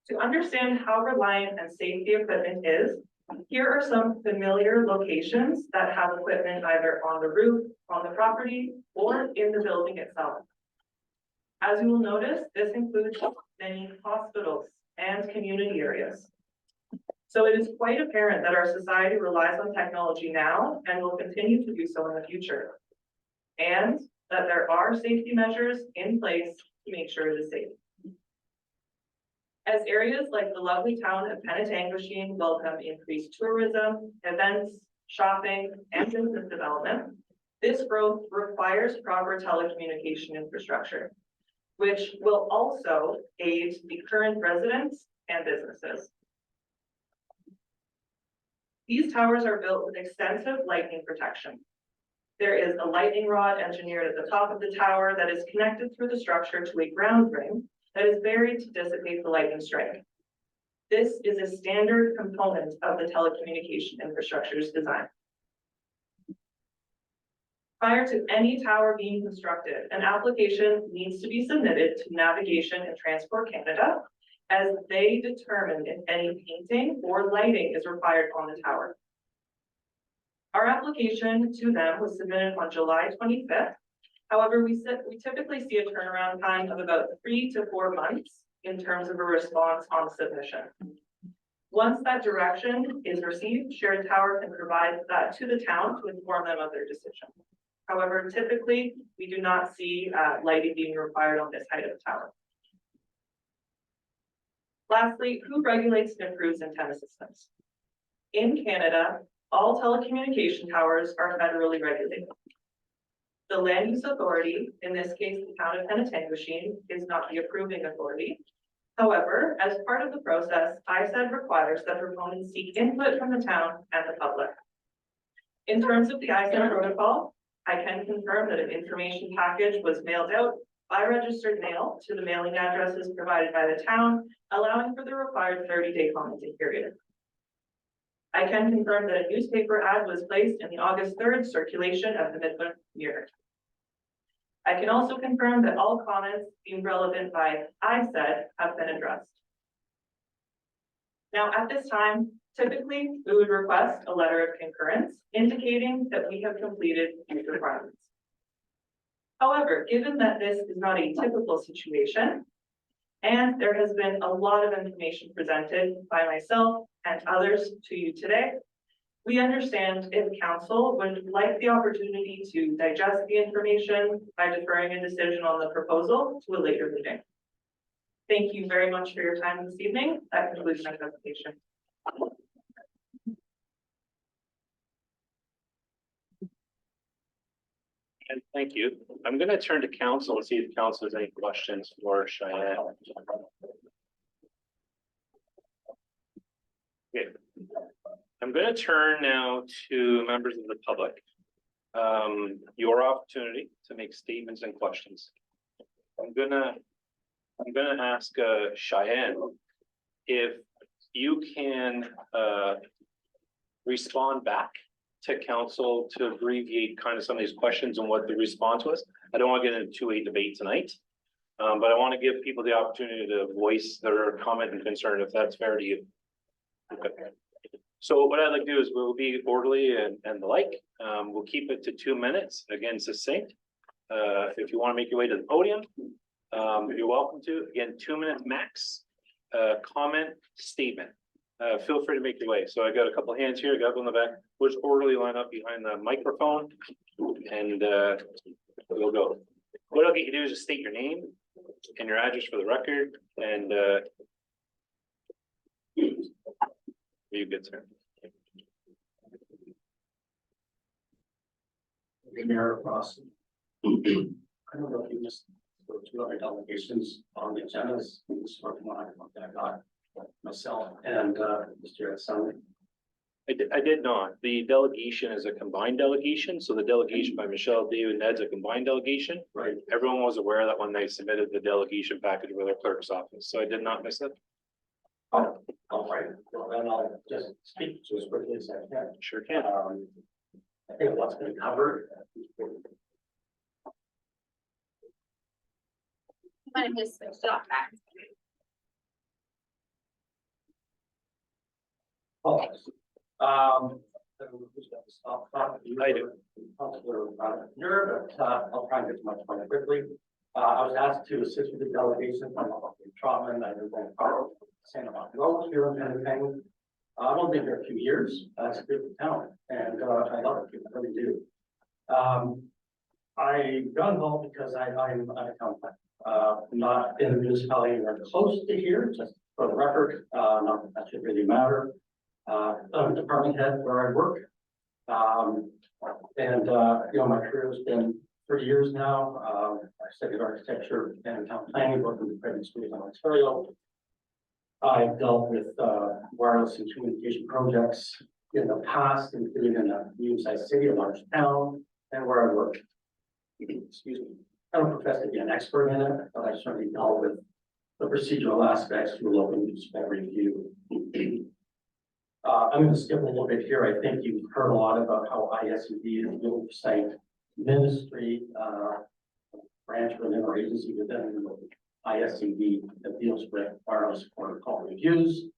To understand how reliant and safe the equipment is, here are some familiar locations that have equipment either on the roof, on the property, or in the building itself. As you will notice, this includes many hospitals and community areas. So it is quite apparent that our society relies on technology now and will continue to do so in the future. And that there are safety measures in place to make sure it is safe. As areas like the lovely town of Penetanguishene welcome increased tourism, events, shopping, and business development, this growth requires proper telecommunication infrastructure, which will also aid the current residents and businesses. These towers are built with extensive lightning protection. There is a lightning rod engineered at the top of the tower that is connected through the structure to a ground ring that is buried to dissipate the lightning strike. This is a standard component of the telecommunication infrastructure's design. Prior to any tower being constructed, an application needs to be submitted to Navigation and Transport Canada as they determine if any painting or lighting is required on the tower. Our application to them was submitted on July 25th. However, we typically see a turnaround time of about 3 to 4 months in terms of a response on submission. Once that direction is received, Shared Tower can provide that to the town to inform them of their decision. However, typically, we do not see lighting being required on this height of the tower. Lastly, who regulates and approves antenna systems? In Canada, all telecommunication towers are federally regulated. The Land Use Authority, in this case, the town of Penetanguishene, is not the approving authority. However, as part of the process, ISAD requires that proponents seek input from the town and the public. In terms of the ISAD protocol, I can confirm that an information package was mailed out by registered mail to the mailing addresses provided by the town, allowing for the required 30-day commenting period. I can confirm that a newspaper ad was placed in the August 3rd circulation of the Midland Mirror. I can also confirm that all comments deemed relevant by ISAD have been addressed. Now, at this time, typically, we would request a letter of concurrence indicating that we have completed these requirements. However, given that this is not a typical situation, and there has been a lot of information presented by myself and others to you today, we understand if council would like the opportunity to digest the information by deferring a decision on the proposal to a later meeting. Thank you very much for your time this evening. That concludes my presentation. And thank you. I'm going to turn to council and see if council has any questions for Cheyenne. Okay. I'm going to turn now to members of the public. Your opportunity to make statements and questions. I'm gonna ask Cheyenne if you can respond back to council to abbreviate kind of some of these questions and what the response was. I don't want to get into a debate tonight, but I want to give people the opportunity to voice their comment and concern if that's fair to you. Okay. So what I'd like to do is we'll be orderly and the like. We'll keep it to 2 minutes, again, succinct. If you want to make your way to the podium, you're welcome to. Again, 2 minutes max. Comment, statement. Feel free to make your way. So I got a couple of hands here, I got one in the back. We'll just orderly line up behind the microphone and we'll go. What I'll get you to do is just state your name and your address for the record and you good, sir. Mayor Ross. I don't know if you just wrote 2 other delegations on the agendas. This one I got myself and Mr. Sun. I did not. The delegation is a combined delegation. So the delegation by Michelle, David, and Ned's a combined delegation. Right. Everyone was aware that when they submitted the delegation package with their clerk's office. So I did not miss it. Oh, all right. Well, then I'll just speak to as quickly as I can. Sure can. I think what's been covered. I'm gonna just switch it off back. Oh, I do. But I'll try and get to my point quickly. I was asked to assist with the delegation from Trotman. I was going to saying about growth here in Pennsylvania. I've only been here a few years. It's a beautiful town and, I love it. I really do. I got involved because I'm a town planner, not in the municipality or close to here, just for the record, not that that should really matter. I'm a department head where I work. My career has been 30 years now. I studied architecture and town planning, both in the private schools in Ontario. I've dealt with wireless and communication projects in the past, including in a medium-sized city, a large town, and where I work. Excuse me. I don't profess to be an expert in it, but I certainly dealt with the procedural aspects through local municipal review. I'm going to skip a little bit here. I think you've heard a lot about how ISED is the oversight ministry, branch within our agency within ISED that deals with wireless protocol reviews.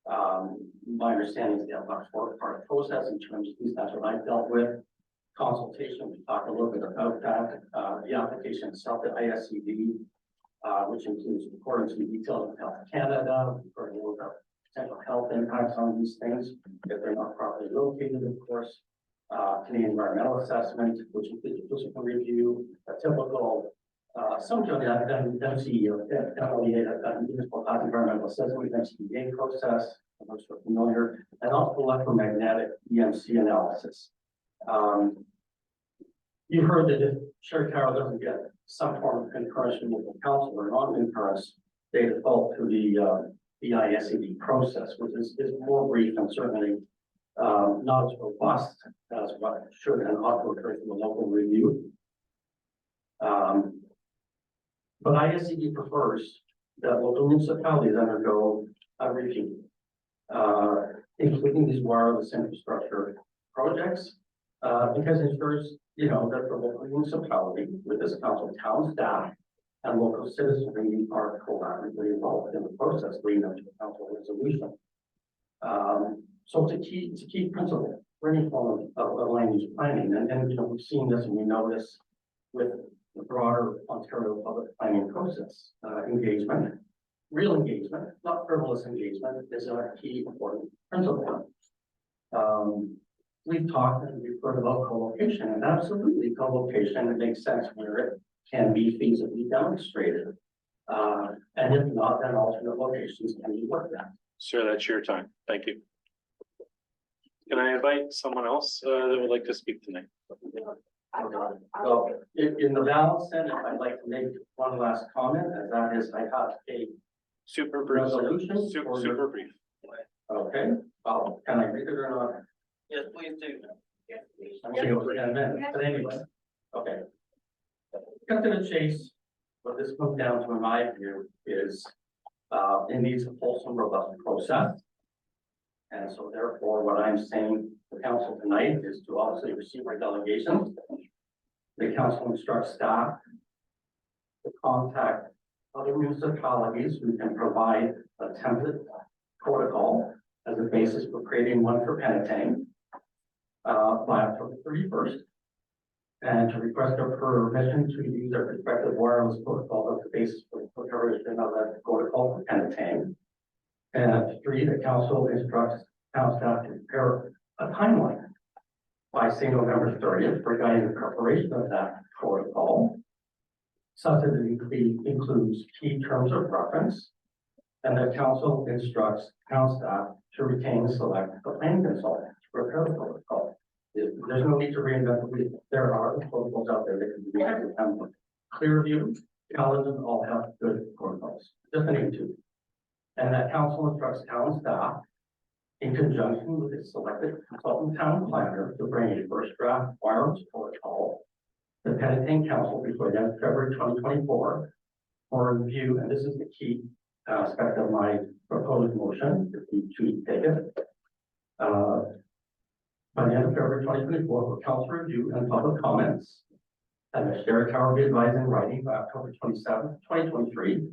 My understanding is they have a four-part process in terms of these. That's what I've dealt with. Consultation, we talked a little bit about that. The application itself at ISED, which includes according to the details of Health Canada, for a little bit potential health impacts on these things if they're not properly located, of course. Canadian environmental assessment, which includes a physical review, a typical some of the MCE, municipal environmental assessment, MCEA process, I'm not sure if you're familiar, and also electromagnetic EMC analysis. You've heard that if shared tower doesn't get some form of concurrence from local council or non-concurrence, they default to the ISED process, which is more brief and certainly not as robust as what should and ought to occur from the local review. But ISED prefers that local municipalities undergo a review, including these wireless infrastructure projects, because it ensures, that the local municipality with this council, town staff, and local citizenry are collaboratively involved in the process leading up to the council resolution. So it's a key principle for any form of land use planning, and we've seen this and we know this with the broader Ontario public planning process. Engagement, real engagement, not frivolous engagement, is a key important principle. We've talked and we've heard about co-location, and absolutely co-location makes sense where it can be feasibly demonstrated. And if not, then alternate locations can be worked at. Sir, that's your time. Thank you. Can I invite someone else that would like to speak tonight? So in the balance, then, I'd like to make one last comment, and that is I have a Super brief. resolution. Super brief. Okay, can I read it or not? Yes, please do. I'm gonna go for 10 minutes, but anyway, okay. Cut to the chase, what this comes down to, in my view, is it needs a fulsome, robust process. And so therefore, what I'm saying to council tonight is to obviously receive our delegation. The council instructs staff to contact other municipalities who can provide a template protocol as a basis for creating one for Penetang by October 31st, and to request their permission to use their respective wireless protocol as the basis for the preparation of that protocol for Penetang. And 3, the council instructs town staff to prepare a timeline by say November 30th for guiding the preparation of that protocol, such that it includes key terms of reference, and the council instructs town staff to retain and select a planning consultant to prepare the protocol. There's no need to reinvent the wheel. There are protocols out there that can be used with template. Clearview, Caledon all have good protocols, just to name 2. And that council instructs town staff in conjunction with its selected consultant town planner to bring a first draft wireless protocol to the Penetang Council before the end of February 2024 for review. And this is the key aspect of my proposed motion, if you choose to take it. By the end of February 2024 for council review and public comments, and the shared tower be advised in writing by October 27th, 2023.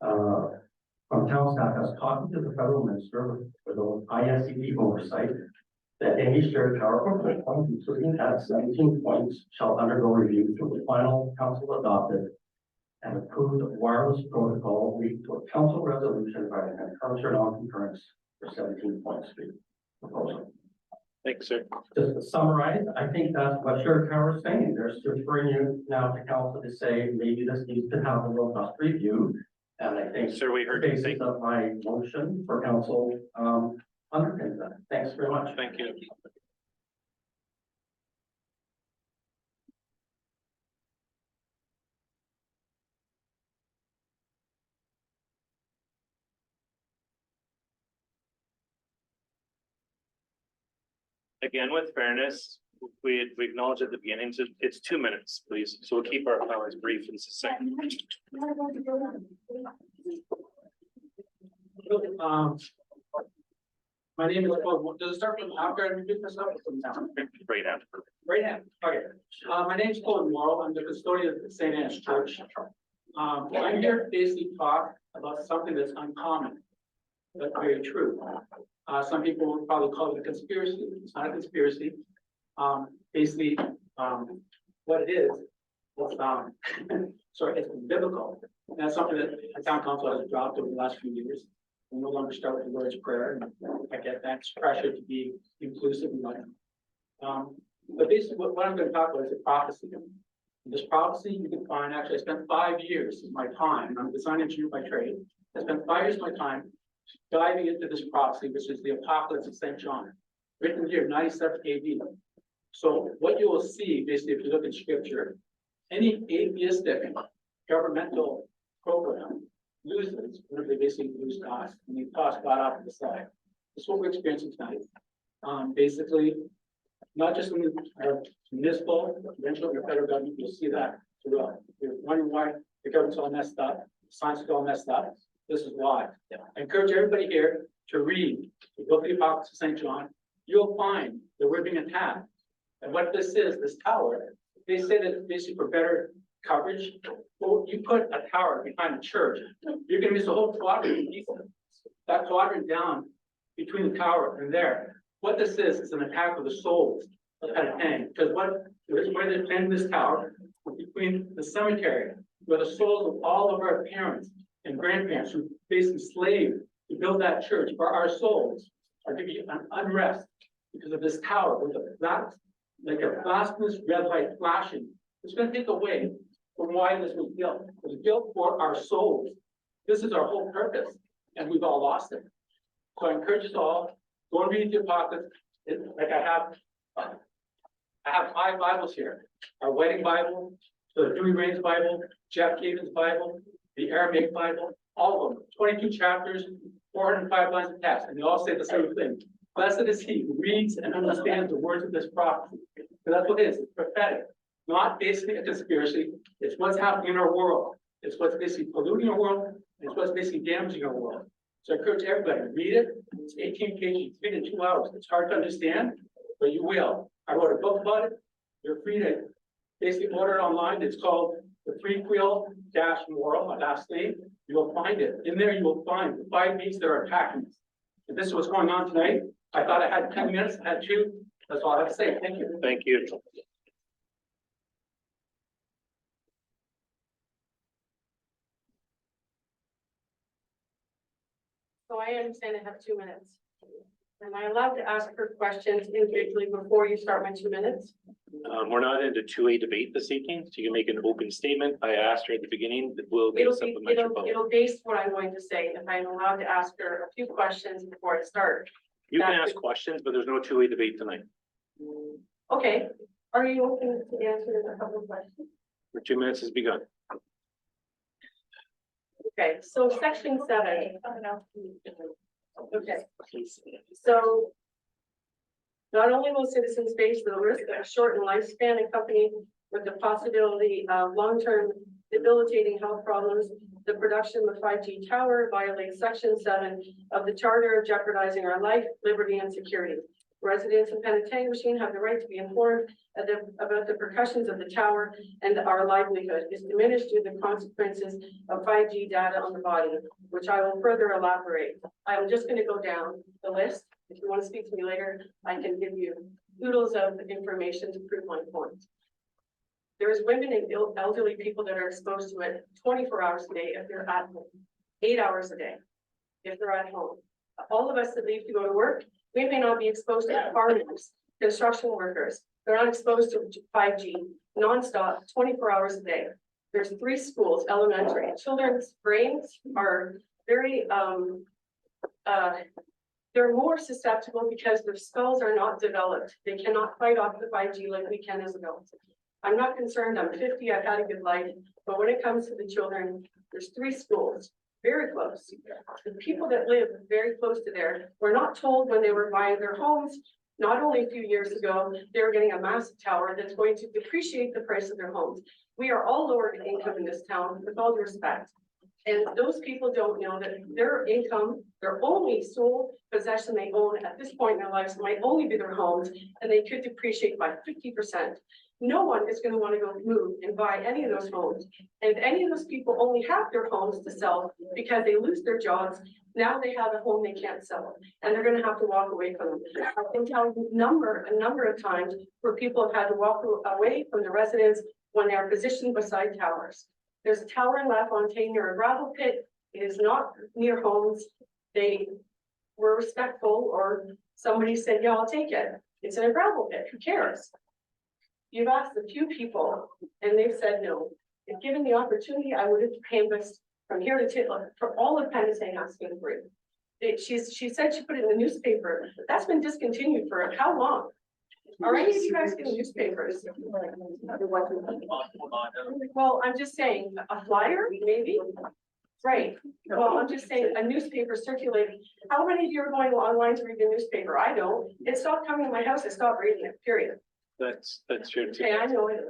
From town staff has copied to the federal minister for the ISED oversight that any shared tower proposal, including at 17 points, shall undergo review through the final council adopted and approved wireless protocol leading to a council resolution by the concurrence or non-concurrence for 17 Point Street proposal. Thanks, sir. Just to summarize, I think that's what Sheriff Tower is saying. There's to bring you now to council to say, maybe this needs to have a robust review. And I think Sir, we the heard you. basis Thank, of my motion for council, underpins that. Thanks very much. thank you. Again, with fairness, we acknowledge at the beginning, so it's 2 minutes, please. So we'll keep our comments brief and succinct. My name is, does it start from after I introduce myself or from now? Right after. Right hand, okay. My name's Colin Morrow, I'm the custodian of St. Anne's Church. I'm here to basically talk about something that's uncommon, but very true. Some people would probably call it a conspiracy. It's not a conspiracy. Basically, what it is, sorry, it's biblical. And that's something that the town council has dropped over the last few years. We no longer start with the Lord's Prayer, and I get that pressure to be inclusive and like. But basically, what I'm going to talk about is a prophecy. This prophecy you can find, actually, I spent 5 years of my time, I'm a design engineer by trade. I spent 5 years of my time diving into this prophecy, which is the Apocalypse of St. John, written here 97 AD. So what you will see, basically, if you look at scripture, any atheistic governmental program loses whenever they basically lose God, and they toss God off to the side. That's what we're experiencing tonight. Basically, not just in the municipal, provincial, or federal government, you'll see that throughout. You're wondering why the government's all messed up, science is all messed up. This is why. I encourage everybody here to read the book of the Apocalypse of St. John. You'll find that we're being attacked. And what this is, this tower, they say that it's basically for better coverage. Well, you put a tower behind a church, you're gonna miss a whole quadrant in pieces. That quadrant down between the tower and there. What this is an attack of the souls kind of thing. Because where they planned this tower, between the cemetery, where the souls of all of our parents and grandparents who basically slaved to build that church, for our souls are to be an unrest because of this tower with like a blasphemous red light flashing. It's going to take away from why this was built. It was built for our souls. This is our whole purpose, and we've all lost it. So I encourage us all, go and read the Apocalypse. Like I have 5 Bibles here. Our wedding Bible, the Dewey Rains Bible, Jeff Caven's Bible, the Aramaic Bible, all of them, 22 chapters, 405 lines of text, and they all say the same thing. Blessed is he who reads and understands the words of this prophecy. So that's what it is, it's prophetic, not basically a conspiracy. It's what's happening in our world. It's what's basically polluting our world. It's what's basically damaging our world. So I encourage everybody, read it. It's 18 pages, read it in 2 hours. It's hard to understand, but you will. I wrote a book about it. You're free to basically order it online. It's called The Prequel-Moral, my last name. You will find it. In there, you will find the 5 beasts that are attacking us. If this is what's going on tonight, I thought I had 10 minutes, I had 2. That's all I have to say. Thank you. Thank you. So I understand I have 2 minutes. Am I allowed to ask her questions individually before you start my 2 minutes? We're not into 2A debate this evening, so you can make an open statement. I asked her at the beginning that we'll get a supplementary vote. It'll base what I'm going to say, if I'm allowed to ask her a few questions before I start. You can ask questions, but there's no 2A debate tonight. Okay, are you open to answering a couple of questions? Your 2 minutes has begun. Okay, so section 7. Okay, so not only will citizens face the risk of shortened lifespan accompanied with the possibility of long-term debilitating health problems, the production of 5G tower violates section 7 of the charter, jeopardizing our life, liberty, and security. Residents of Penetanguishene have the right to be informed about the repercussions of the tower, and our livelihood is diminished due to the consequences of 5G data on the body, which I will further elaborate. I'm just going to go down the list. If you want to speak to me later, I can give you oodles of information to prove my point. There's women and elderly people that are exposed to it 24 hours a day if they're at home, 8 hours a day if they're at home. all of us that leave to go to work, we may not be exposed to farmers, construction workers. They're not exposed to 5G nonstop, 24 hours a day. There's 3 schools, elementary. Children's brains are very, they're more susceptible because their skulls are not developed. They cannot fight off the 5G like we can as adults. I'm not concerned. I'm 50. I've had a good life. But when it comes to the children, there's 3 schools, very close. The people that live very close to there were not told when they were buying their homes, not only a few years ago, they were getting a massive tower that's going to depreciate the price of their homes. We are all lower in income in this town, with all due respect. And those people don't know that their income, their only sole possession they own at this point in their lives might only be their homes, and they could depreciate by 50%. No one is going to want to go move and buy any of those homes. And if any of those people only have their homes to sell because they lose their jobs, now they have a home they can't sell, and they're going to have to walk away from them. I can tell you a number of times where people have had to walk away from the residence when they are positioned beside towers. There's a tower in LaFontaine near a gravel pit. It is not near homes. They were respectful, or somebody said, yeah, I'll take it. It's in a gravel pit. Who cares? You've asked a few people and they've said no. If given the opportunity, I would have canvassed from here to Titler for all of Penistone asking for it. She said she put it in the newspaper. That's been discontinued for how long? Are any of you guys getting newspapers? Well, I'm just saying, a flyer, maybe? Right. Well, I'm just saying, a newspaper circulating. How many of you are going online to read the newspaper? I don't. It stopped coming to my house. I stopped reading it, period. That's true too. Okay, I know it.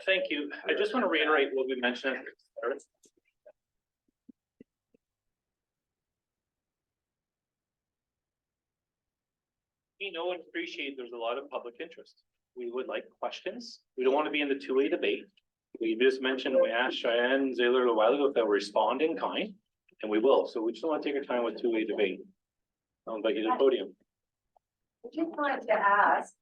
Thank you. I just want to reiterate what we mentioned. We know and appreciate there's a lot of public interest. We would like questions. We don't want to be in the two-way debate. We just mentioned, we asked Cheyenne Zaylor a while ago if they'll respond in kind, and we will. So we just don't want to take our time with two-way debate. I'll invite you to the podium. I just wanted to ask,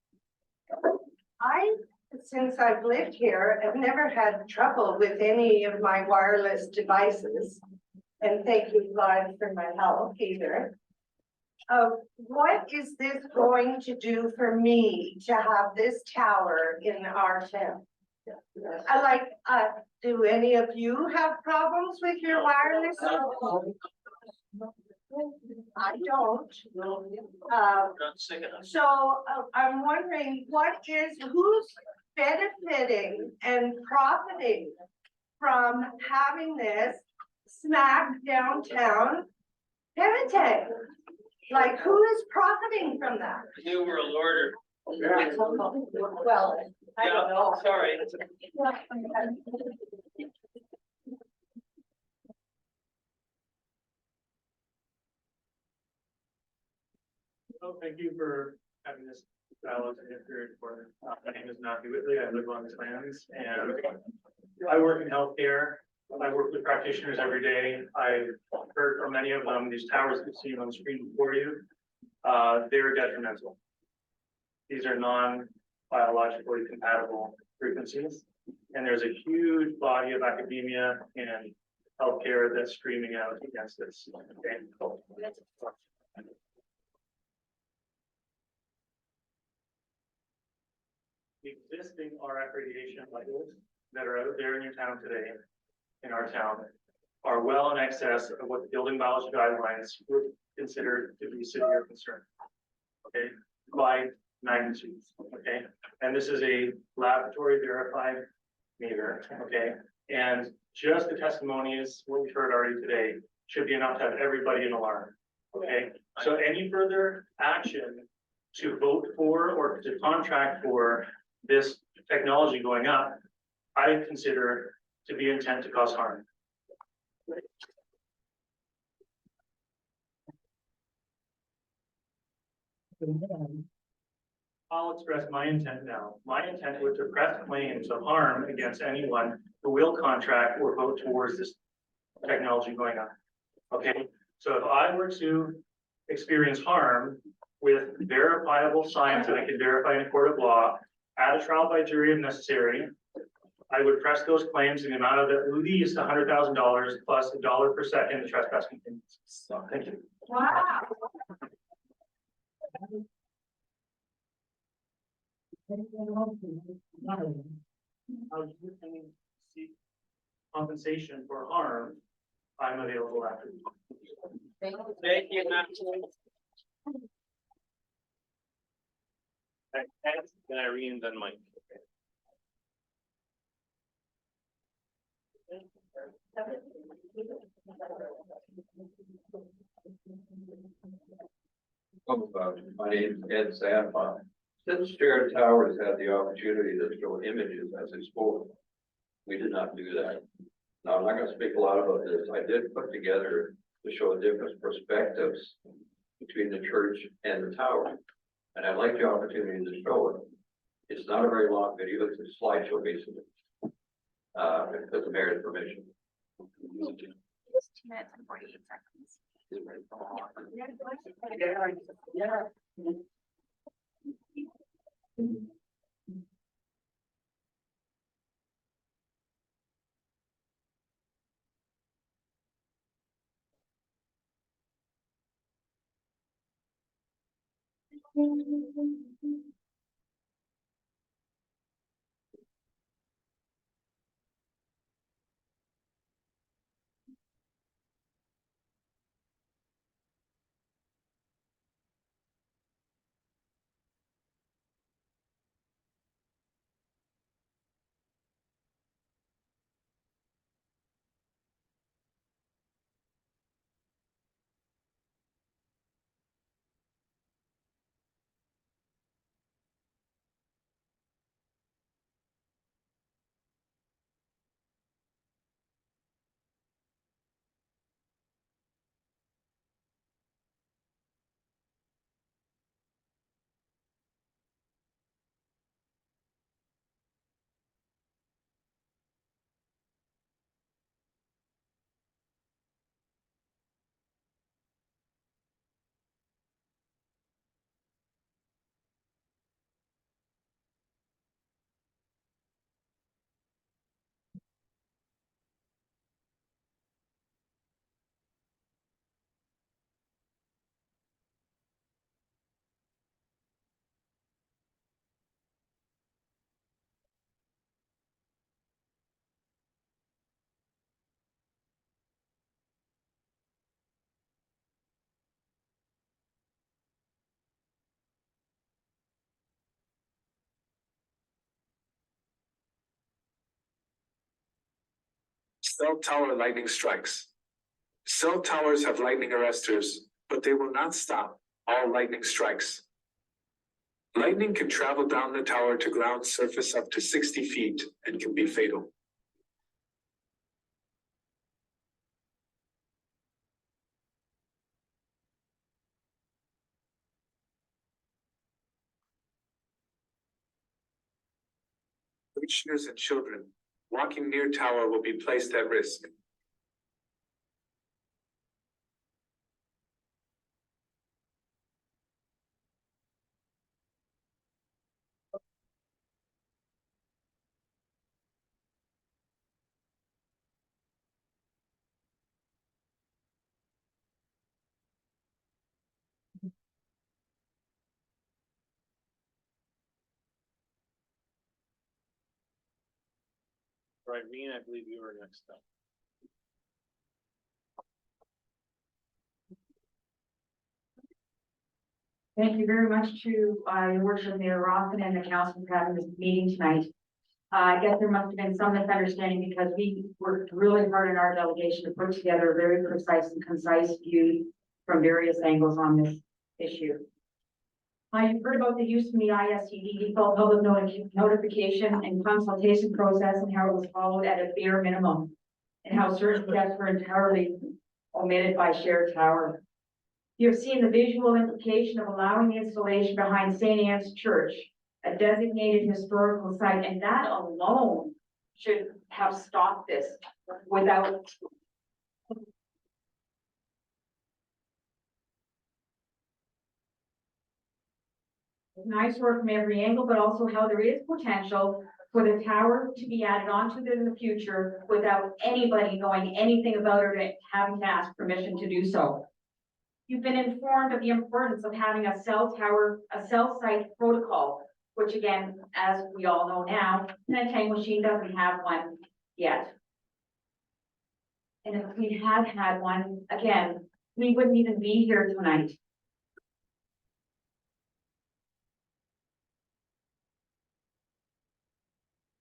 since I've lived here, I've never had trouble with any of my wireless devices. And thank you, God, for my help either. What is this going to do for me to have this tower in our town? Do any of you have problems with your wireless? I don't. I'm wondering who's benefiting and profiting from having this smack downtown Penetang? Like, who is profiting from that? Numeral order. Well, I don't know. Sorry. Well, thank you for having this dialogue here for my name is Matthew Whitley. I live on these lands and I work in healthcare. I work with practitioners every day. I've heard from many of them, these towers that you see on the screen before you, they're detrimental. These are non-biologically compatible frequencies. And there's a huge body of academia and healthcare that's screaming out against this. Okay? The existing RF radiation levels that are out there in your town today, in our town, are well in excess of what the building biology guidelines would consider to be severe concern. Okay, by magnitudes. Okay, and this is a laboratory verified meter. Okay, and just the testimonies what we've heard already today should be enough to have everybody in alarm. Okay, so any further action to vote for or to contract for this technology going up, I consider to be intent to cause harm. I'll express my intent now. My intent was to press claims of harm against anyone who will contract or vote towards this technology going up. Okay, so if I were to experience harm with verifiable science that I can verify in a court of law, at a trial by jury if necessary, I would press those claims in the amount of at least $100,000 plus $1 per second the trespass continues. So, thank you. Wow. Seek compensation for harm, I'm available after. Thank you, Matt. Then Irene, then Mike. My name is Ed Sandbach. Since Shared Towers had the opportunity to show images as they spoke, we did not do that. Now, I'm not gonna speak a lot about this. I did put together to show different perspectives between the church and the tower. And I'd like the opportunity to show it. It's not a very long video, it's a slideshow basically. With the mayor's permission. It's 2 minutes and 48 seconds. Cell tower lightning strikes. Cell towers have lightning arresters, but they will not stop all lightning strikes. Lightning can travel down the tower to ground surface up to 60 feet and can be fatal. Parishioners and children walking near tower will be placed at risk. Irene, I believe you were next up. Thank you very much to your worship, Mayor Rothman and the council for having this meeting tonight. I guess there must have been some misunderstanding because we worked really hard in our delegation to put together a very precise and concise view from various angles on this issue. You've heard about the use of the ISCD default public notification and consultation process and how it was followed at a bare minimum, and how certain steps were entirely omitted by Shared Tower. You've seen the visual implication of allowing the installation behind St. Anne's Church, a designated historical site, and that alone should have stopped this without. Nice work from every angle, but also how there is potential for the tower to be added onto it in the future without anybody knowing anything about it and having to ask permission to do so. You've been informed of the importance of having a cell tower, a cell site protocol which again, as we all know now, Penetanguishene doesn't have one yet. And if we had one, again, we wouldn't even be here tonight.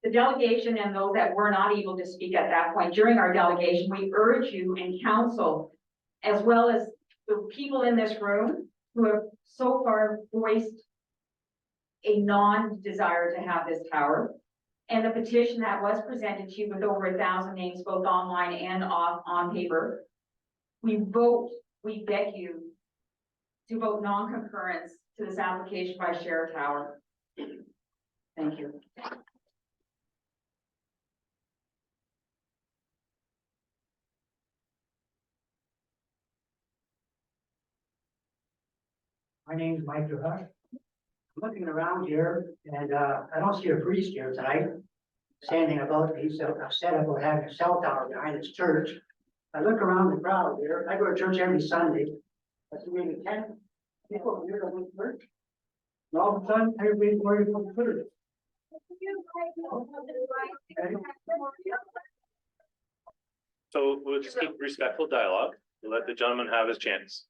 The delegation and those that were not able to speak at that point during our delegation, we urge you and council, as well as the people in this room who have so far voiced a non-desire to have this tower, and the petition that was presented to you with over 1,000 names, both online and on paper. We beg you to vote non-concurrence to this application by Sheriff Tower. Thank you. My name is Mike DeHush. I'm looking around here and I don't see a priest here tonight saying anything about these upset about having a cell tower behind his church. I look around the crowd here. I go to church every Sunday. I see maybe 10 people here that went to church. And all of a sudden, everybody's worried about the church. So we'll just keep respectful dialogue. We'll let the gentleman have his chance.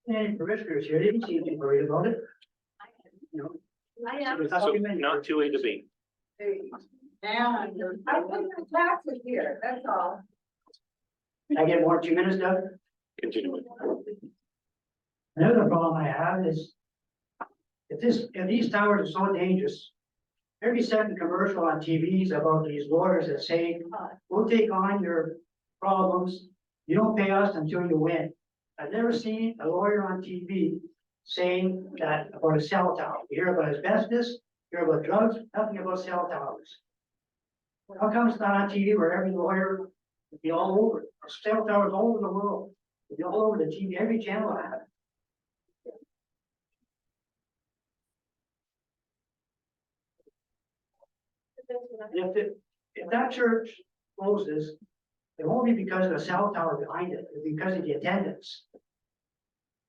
And parishioners here, they didn't seem to be worried about it. You know, there's So nothing many. not to a debate. And I pay my taxes here, that's all. Can I get more than 2 minutes, Doug? Continue. Another problem I have is if these towers are so dangerous, every second commercial on TV is about these lawyers that say, we'll take on your problems. You don't pay us until you win. I've never seen a lawyer on TV saying that about a cell tower. You hear about asbestos, you hear about drugs, nothing about cell towers. How come it's not on TV where every lawyer would be all over it? Cell towers all over the world, would be all over the TV, every channel I have. If that church closes, it won't be because of the cell tower behind it, it'll be because of the attendance.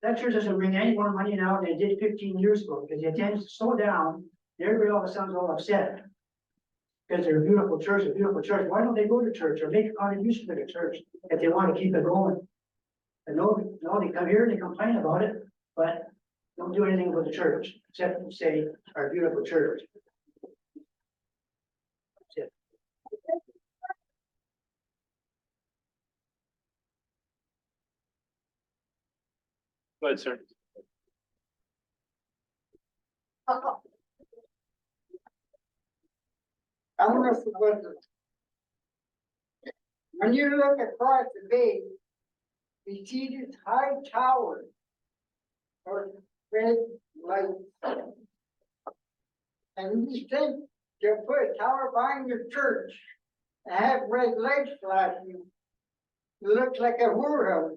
That church doesn't bring any more money now than it did 15 years ago, because the attendance is so down, everybody all of a sudden is all upset. Because they're a beautiful church, why don't they go to church or make a contribution to the church if they want to keep it going? And no, they come here and they complain about it, but don't do anything with the church, except say, our beautiful church. That's it. Go ahead, sir. I'm Mr. President. When you look across the bay, you see these high towers or red lights. And you think you put a tower behind your church and have red lights flashing, it looks like a whorehouse.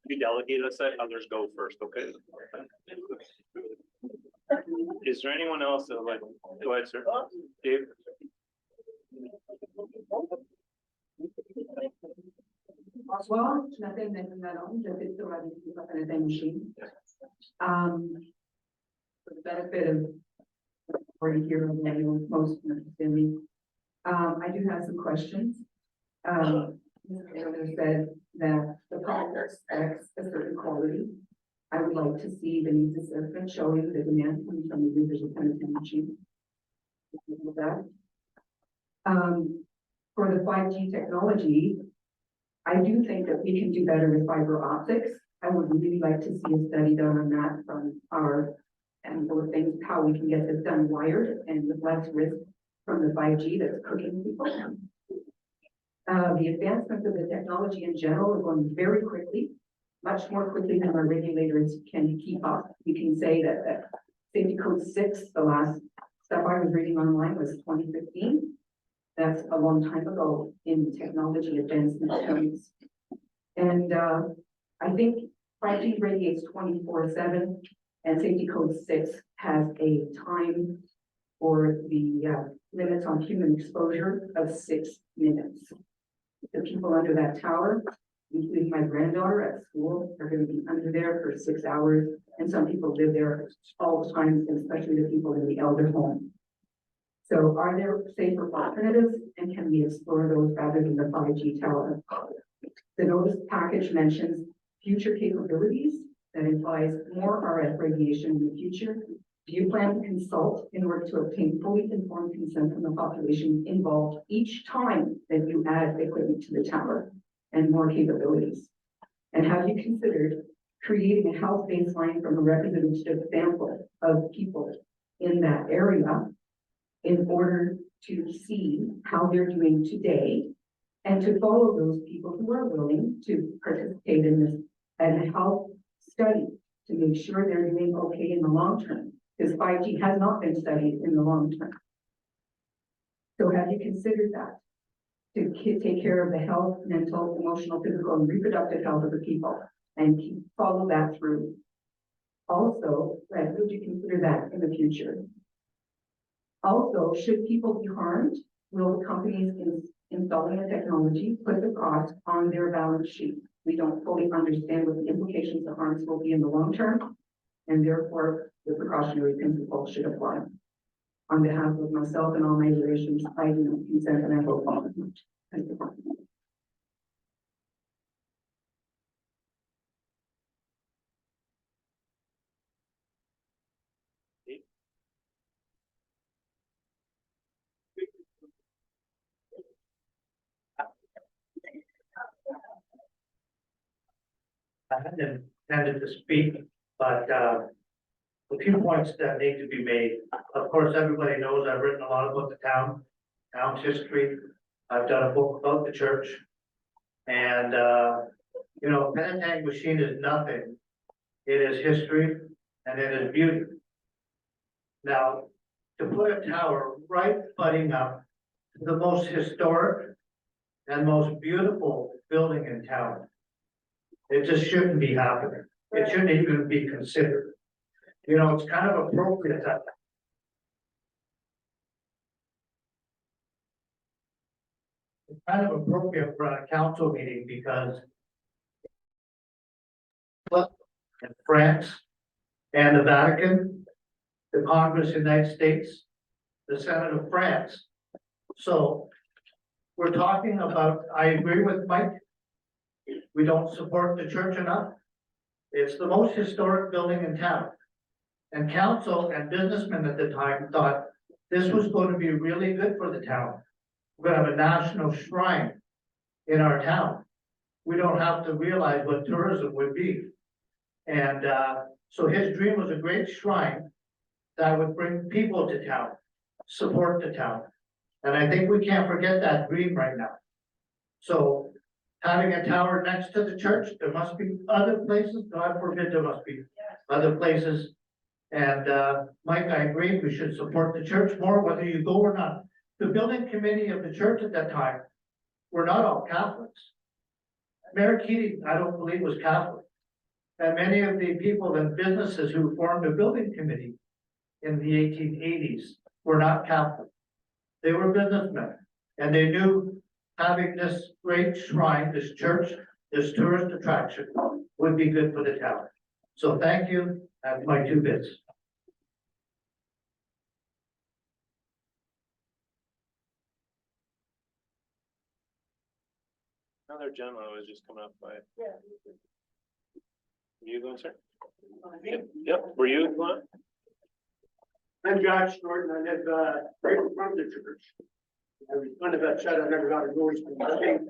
You delegate us that, others go first, okay? Is there anyone else that would like, go ahead, sir. Dave? Well, nothing that just it's the running of the machine. For the benefit of already here on the most understanding, I do have some questions. Mr. Taylor said that the product expects a certain quality. I would like to see the needs assessment showing the demand coming from the users of Penetanguishene machine. With that. For the 5G technology, I do think that we can do better with fiber optics. I would really like to see a study done on that from our and those things, how we can get this done wired and with less risk from the 5G that's cooking people. The advancements of the technology in general are going very quickly, much more quickly than our regulators can keep up. You can say that safety code 6, the last stuff I was reading online was 2015. That's a long time ago in technology advancement terms. And I think 5G radiates 24/7 and safety code 6 has a time for the limits on human exposure of 6 minutes. The people under that tower, including my granddaughter at school, are going to be under there for 6 hours. And some people live there all the time, especially the people in the elder home. So are there safer alternatives, and can we explore those rather than the 5G tower? The notice package mentions future capabilities that implies more RF radiation in the future. Do you plan to consult in order to obtain fully informed consent from the population involved each time that you add equipment to the tower and more capabilities? And have you considered creating a health baseline from a representative sample of people in that area in order to see how they're doing today and to follow those people who are willing to participate in this and health study to make sure they're doing okay in the long term, because 5G has not been studied in the long term. So have you considered that to take care of the health, mental, emotional, physical, and reproductive health of the people and follow that through? Also, would you consider that in the future? Also, should people be harmed, will the companies installing the technology put the cost on their balance sheet? We don't fully understand what the implications of harms will be in the long term, and therefore the precautionary principle should apply. On behalf of myself and all my relations, I do not consent and I vote for it. Thank you. I hadn't intended to speak, but a few points that need to be made. Of course, everybody knows I've written a lot about the town's history. I've done a book about the church. And, you know, Penetang Machine is nothing. It is history and it is beauty. Now, to put a tower right butting up to the most historic and most beautiful building in town, it just shouldn't be happening. It shouldn't even be considered. You know, it's kind of appropriate that it's kind of appropriate for a council meeting because in France and the Vatican, the Congress of the United States, the Senate of France. So we're talking about, I agree with Mike. We don't support the church enough. It's the most historic building in town. And council and businessmen at the time thought this was going to be really good for the town. We're going to have a national shrine in our town. We don't have to realize what tourism would be. And so his dream was a great shrine that would bring people to town, support the town. And I think we can't forget that dream right now. So having a tower next to the church, there must be other places, God forbid there must be other places. And Mike, I agree, we should support the church more, whether you go or not. The building committee of the church at that time were not all Catholics. Mayor Keating, I don't believe, was Catholic. And many of the people and businesses who formed the building committee in the 1880s were not Catholic. They were businessmen, and they knew having this great shrine, this church, this tourist attraction would be good for the town. So thank you. That's my 2 bits. Another gentleman was just coming up by. You going, sir? Yep, were you going? I'm Josh Norton, I live right in front of the church. I was kind of upset I never got a noise from the state,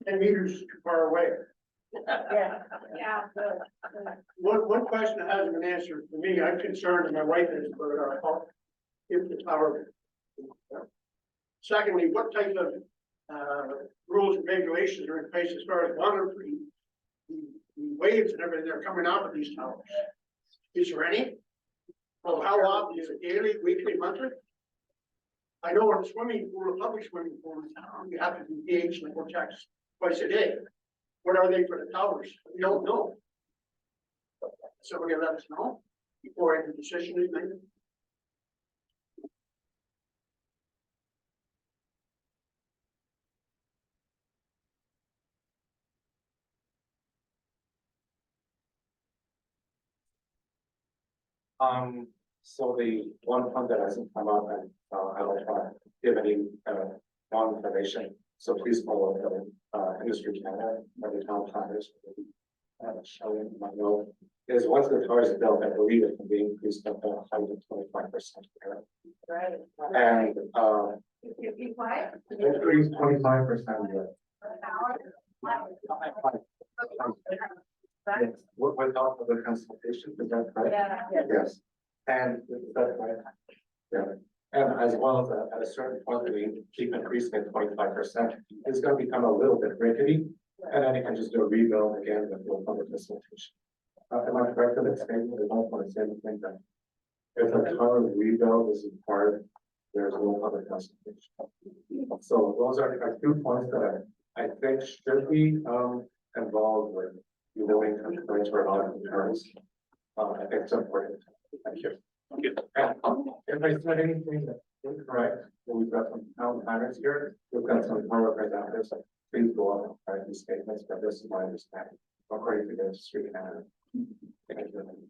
10 meters too far away. Yeah. One question that hasn't been answered for me, I'm concerned, and my wife is, for if the tower. Secondly, what type of rules and regulations are in place as far as monitoring the waves and everything that are coming out of these towers? Is there any? Well, how often is it, daily, weekly, monthly? I know in a swimming pool, a public swimming pool in town, you have to do pH and go checks twice a day. What are they for the towers? We don't know. Somebody let us know before any decision is made. So the one fund that hasn't come up and, I don't want to give any, wrong information. So please follow the, industry Canada, or the town planners. Showing my note is once the tower is built, I believe it can be increased up to 125%. Right. And, Be quiet. increase 25%. Yes, without the consultation, is that correct? Yeah. Yes, and that's right. Yeah, and as well as at a certain point, we keep increasing at 25%, it's gonna become a little bit rickety. And then you can just do a rebuild again with no public consultation. Am I correct in that statement? I don't want to say anything that if a tower rebuild is required, there's no public consultation. So those are the 2 points that I think should be involved with you knowing complaints or not in terms. I think it's important. Thank you. Thank you. If I said anything that's incorrect, well, we've got some town planners here, we've got some town representatives, so please go on and try these statements, but this is my understanding. According to the street Canada. Thank you.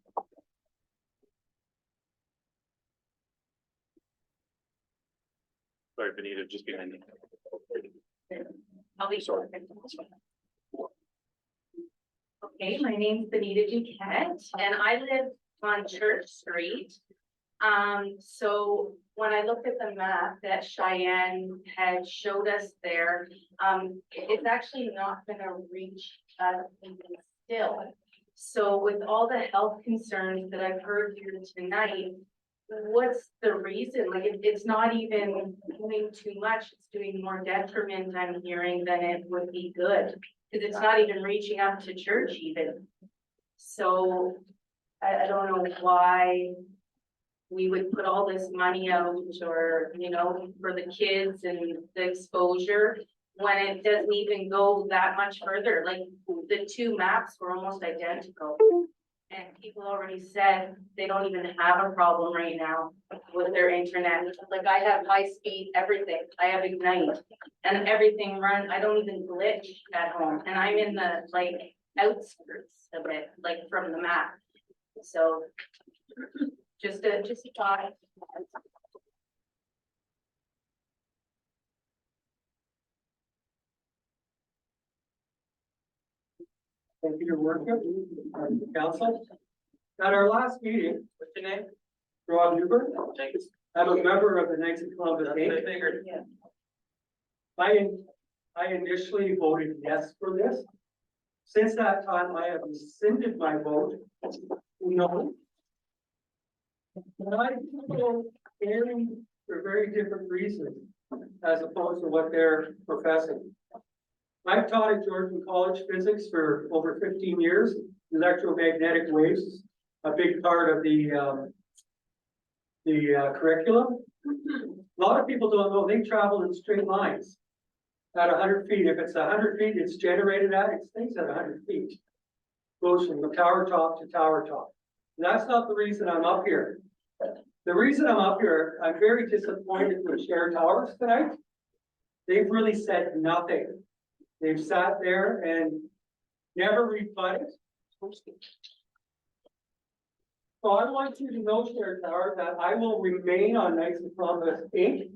Sorry, Benita, just behind you. I'll be Sorry. Okay, my name's Benita Duquette and I live on Church Street. So when I looked at the map that Cheyenne had showed us there, it's actually not gonna reach us even still. So with all the health concerns that I've heard here tonight, what's the reason? Like, it's not even doing too much, it's doing more detriment, I'm hearing, than it would be good. Cause it's not even reaching up to church even. So I don't know why we would put all this money out or, you know, for the kids and the exposure when it doesn't even go that much further. Like the 2 maps were almost identical. And people already said they don't even have a problem right now with their internet. Like I have high speed, everything. I have Ignite and everything run. I don't even glitch at home. And I'm in the like outskirts of it, like from the map. So just a thought. Thank you, your worship, council. At our last meeting, what's your name? Rob Newberg. Thanks. I'm a member of the Knights of Columbus. I initially voted yes for this. Since that time, I have rescinded my vote. No. But I people caring for very different reasons as opposed to what they're professing. I've taught at Georgian College physics for over 15 years. Electromagnetic waves, a big part of the curriculum. A lot of people don't know they travel in straight lines at 100 feet. If it's 100 feet, it's generated at, it stays at 100 feet. Goes from the tower top to tower top. And that's not the reason I'm up here. The reason I'm up here, I'm very disappointed with Share Towers tonight. They've really said nothing. They've sat there and never rebutted. So I want you to know, Share Tower, that I will remain on Knights of Columbus Inc.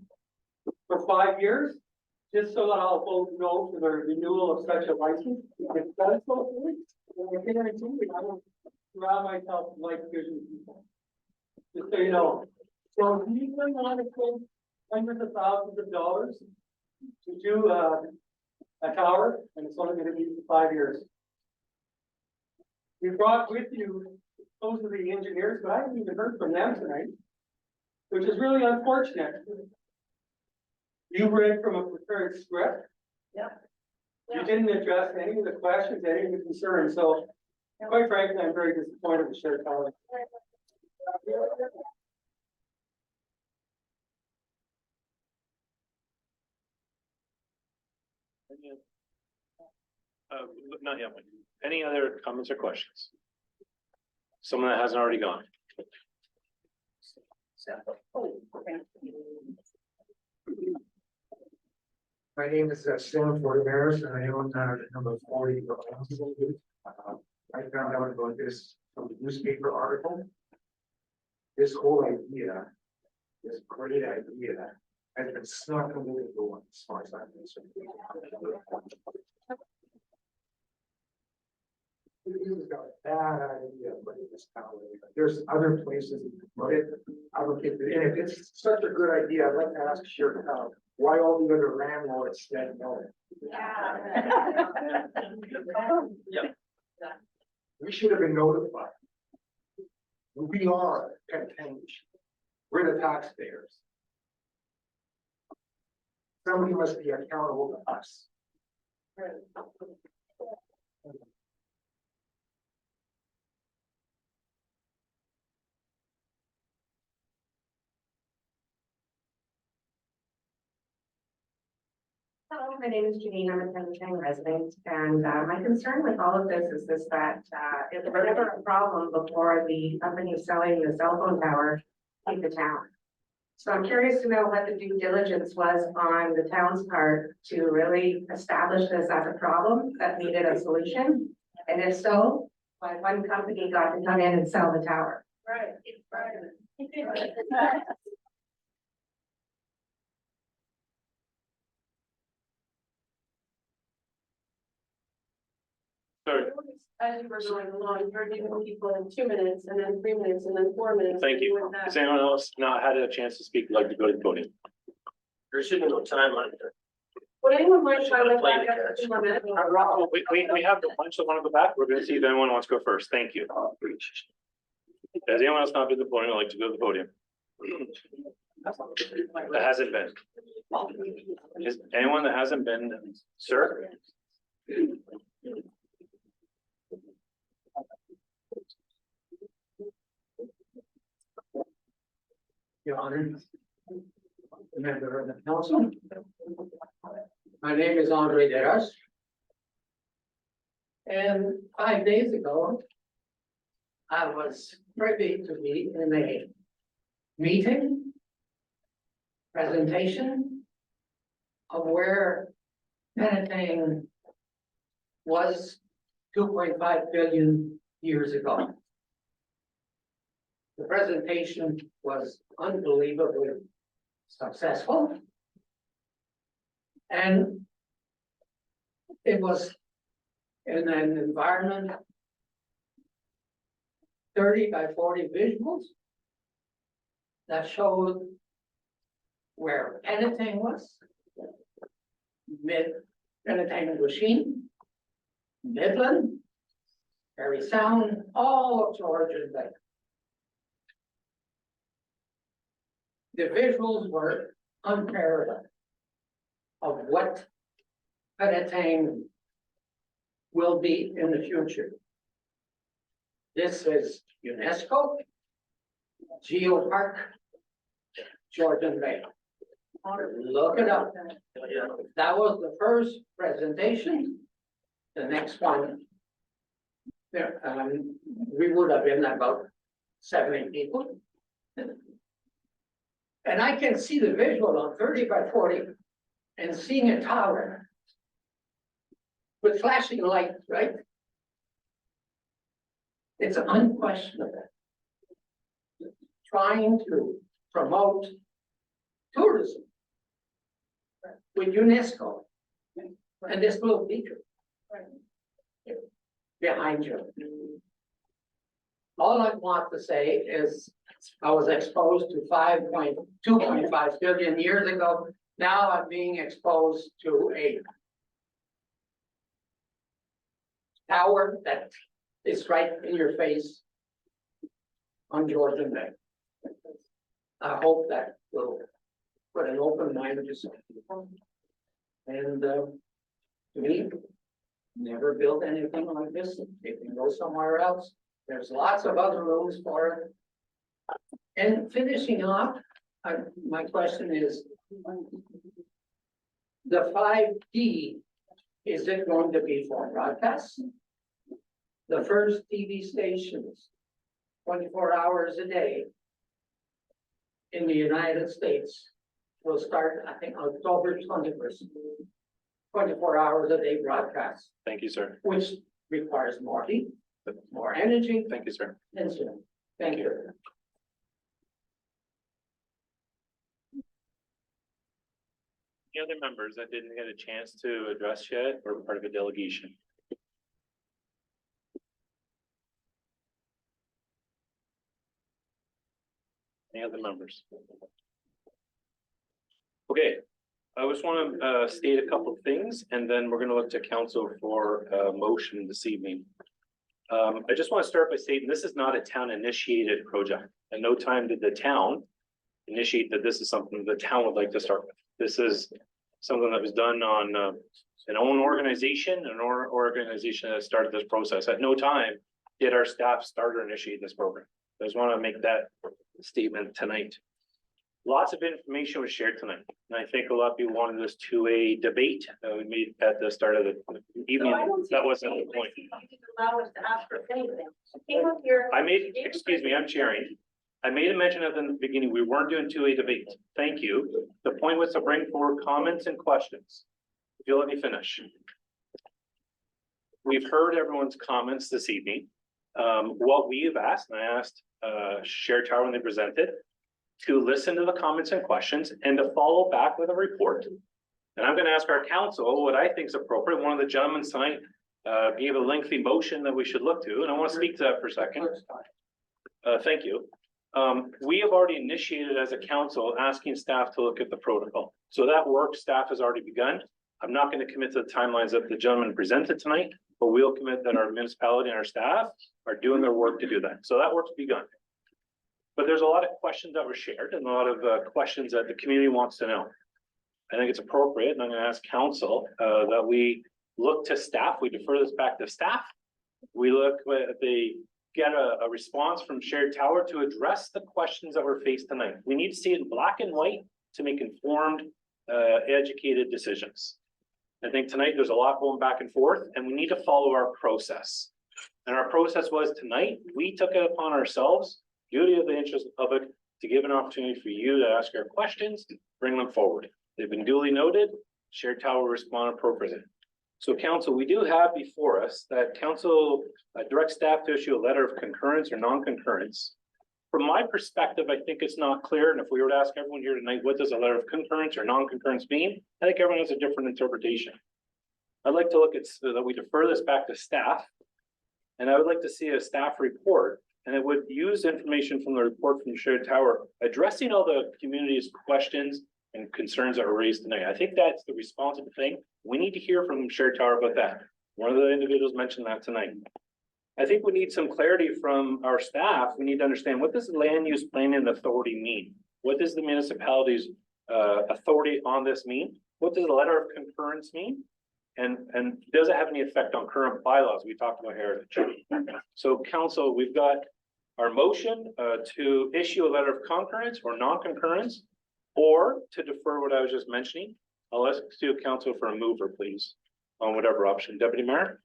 for 5 years, just so that I'll vote no for the renewal of such a license. If that's okay, then I guarantee you, I will surround myself with like-vision people. Just so you know. So if you want to spend hundreds of thousands of dollars to do a tower, and it's only going to be for 5 years. You brought with you those are the engineers, but I haven't even heard from them tonight, which is really unfortunate. You read from a prepared script. Yeah. You didn't address any of the questions, any of the concerns, so quite frankly, I'm very disappointed with Sheriff College. Not yet. Any other comments or questions? Someone that hasn't already gone. My name is Sam Fortemaris, and I own number 40. I found out about this from the newspaper article. this whole idea, this great idea, has been snuck under the door as far as I'm concerned. You've got a bad idea of putting this tower in. There's other places you can put it. I don't think, and if it's such a good idea, I'd like to ask Sheriff Powell, why all the other landlords said no? We should have been notified. We are contained. We're the taxpayers. Somebody must be accountable to us. Hello, my name is Janine. I'm a Penn resident, and my concern with all of this is that if there's ever a problem before the company selling the cell phone tower in the town. So I'm curious to know what the due diligence was on the town's part to really establish this as a problem that needed a solution, and if so, why one company got to come in and sell the tower. Right. Sorry, As you were going along, you were giving people 2 minutes and then 3 minutes and then 4 minutes. thank you. With that. Has anyone else not had a chance to speak, like to go to the podium? There should be no timeline. Would anyone mind if I went back up to 2 more minutes? We have a bunch that want to go back. We're gonna see if anyone wants to go first. Thank you. Has anyone else not been to the podium, like to go to the podium? That hasn't been. Is anyone that hasn't been, sir? Your Honor. Member of the council. My name is Andre Deras. And 5 days ago, I was privy to be in a meeting, presentation of where anything was 2.5 billion years ago. The presentation was unbelievably successful. And it was in an environment 30 by 40 visuals that showed where anything was, anything machine, Midland, Perry Sound, all of Georgia Bay. The visuals were unparalleled of what Penetang will be in the future. This is UNESCO, Geopark, Georgian Bay. Look it up. That was the first presentation. The next one, there, we would have been about 70 people. And I can see the visual on 30 by 40 and seeing a tower with flashing lights, right? It's unquestionable. Trying to promote tourism with UNESCO and this little beacon behind you. All I want to say is I was exposed to 2.5 billion years ago. Now I'm being exposed to a tower that is right in your face on Georgian Bay. I hope that will put an open mind to some people. And to me, never build anything like this. They can go somewhere else. There's lots of other rooms for it. And finishing off, my question is, the 5D, is it going to be for broadcast? The first TV stations, 24 hours a day in the United States will start, I think, October 21st. 24 hours a day broadcast. Thank you, sir. Which requires more heat, more energy. Thank you, sir. And so, thank you. Any other members that didn't get a chance to address yet or part of a delegation? Any other members? Okay, I just want to state a couple of things, and then we're going to look to council for a motion this evening. I just want to start by stating this is not a town initiated project. At no time did the town initiate that this is something the town would like to start with. This is something that was done on an own organization, organization that started this process. At no time did our staff start or initiate this program. I just want to make that statement tonight. Lots of information was shared tonight, and I think a lot of people wanted this to a debate we made at the start of the evening. That wasn't the point. Allow us to ask for anything. Came up here. Excuse me, I'm chairing. I made a mention at the beginning, we weren't doing two-way debate. Thank you. The point was to bring forward comments and questions. If you'll let me finish. We've heard everyone's comments this evening. What we have asked, and I asked Shared Tower when they presented, to listen to the comments and questions and to follow back with a report. And I'm going to ask our council what I think is appropriate. One of the gentlemen tonight gave a lengthy motion that we should look to, and I want to speak to that for a second. Thank you. We have already initiated as a council asking staff to look at the protocol. So that work staff has already begun. I'm not going to commit to the timelines that the gentleman presented tonight, but we'll commit that our municipality and our staff are doing their work to do that. So that work's begun. But there's a lot of questions that were shared and a lot of questions that the community wants to know. I think it's appropriate, and I'm going to ask council that we look to staff. We defer this back to staff. We look at get a response from Shared Tower to address the questions that were faced tonight. We need to see it in black and white to make informed, educated decisions. I think tonight there's a lot going back and forth, and we need to follow our process. And our process was tonight, we took it upon ourselves, duty of the interest of it, to give an opportunity for you to ask your questions, bring them forward. They've been duly noted. Shared Tower will respond appropriately. So council, we do have before us that council direct staff to issue a letter of concurrence or non-concurrence. From my perspective, I think it's not clear. And if we were to ask everyone here tonight, what does a letter of concurrence or non-concurrence mean? I think everyone has a different interpretation. I'd like to look at so that we defer this back to staff. And I would like to see a staff report, and it would use information from the report from Shared Tower addressing all the community's questions and concerns that were raised tonight. I think that's the responsible thing. We need to hear from Shared Tower about that. One of the individuals mentioned that tonight. I think we need some clarity from our staff. We need to understand, what does land use planning authority mean? What does the municipality's authority on this mean? What does a letter of concurrence mean? And does it have any effect on current bylaws? We talked about heritage. So council, we've got our motion to issue a letter of concurrence or non-concurrence, or to defer what I was just mentioning. I'll ask to council for a mover, please, on whatever option. Deputy Mayor,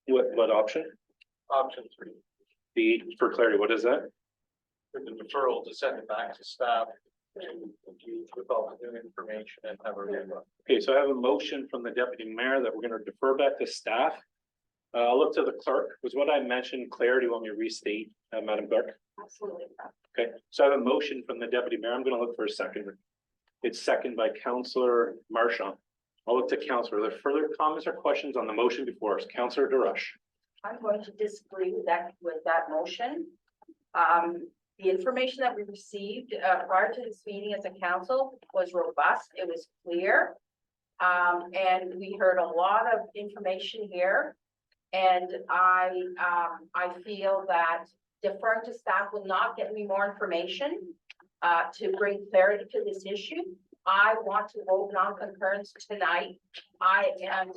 what option? Option 3. For clarity, what is that? For the deferral to send it back to staff to use with all the new information and have a review. Okay, so I have a motion from the deputy mayor that we're going to defer back to staff. I'll look to the clerk. Was what I mentioned clear? Do you want me to restate, Madam Clerk? Absolutely. Okay, so I have a motion from the deputy mayor. I'm going to look for a second. It's second by Councillor Marchand. I'll look to Councillor. Are there further comments or questions on the motion before us? Councillor DeRush. I'm going to disagree with that motion. The information that we received prior to this meeting as a council was robust. It was clear. And we heard a lot of information here. And I feel that deferring to staff will not get me more information to bring clarity to this issue. I want to vote non-concurrence tonight. I am.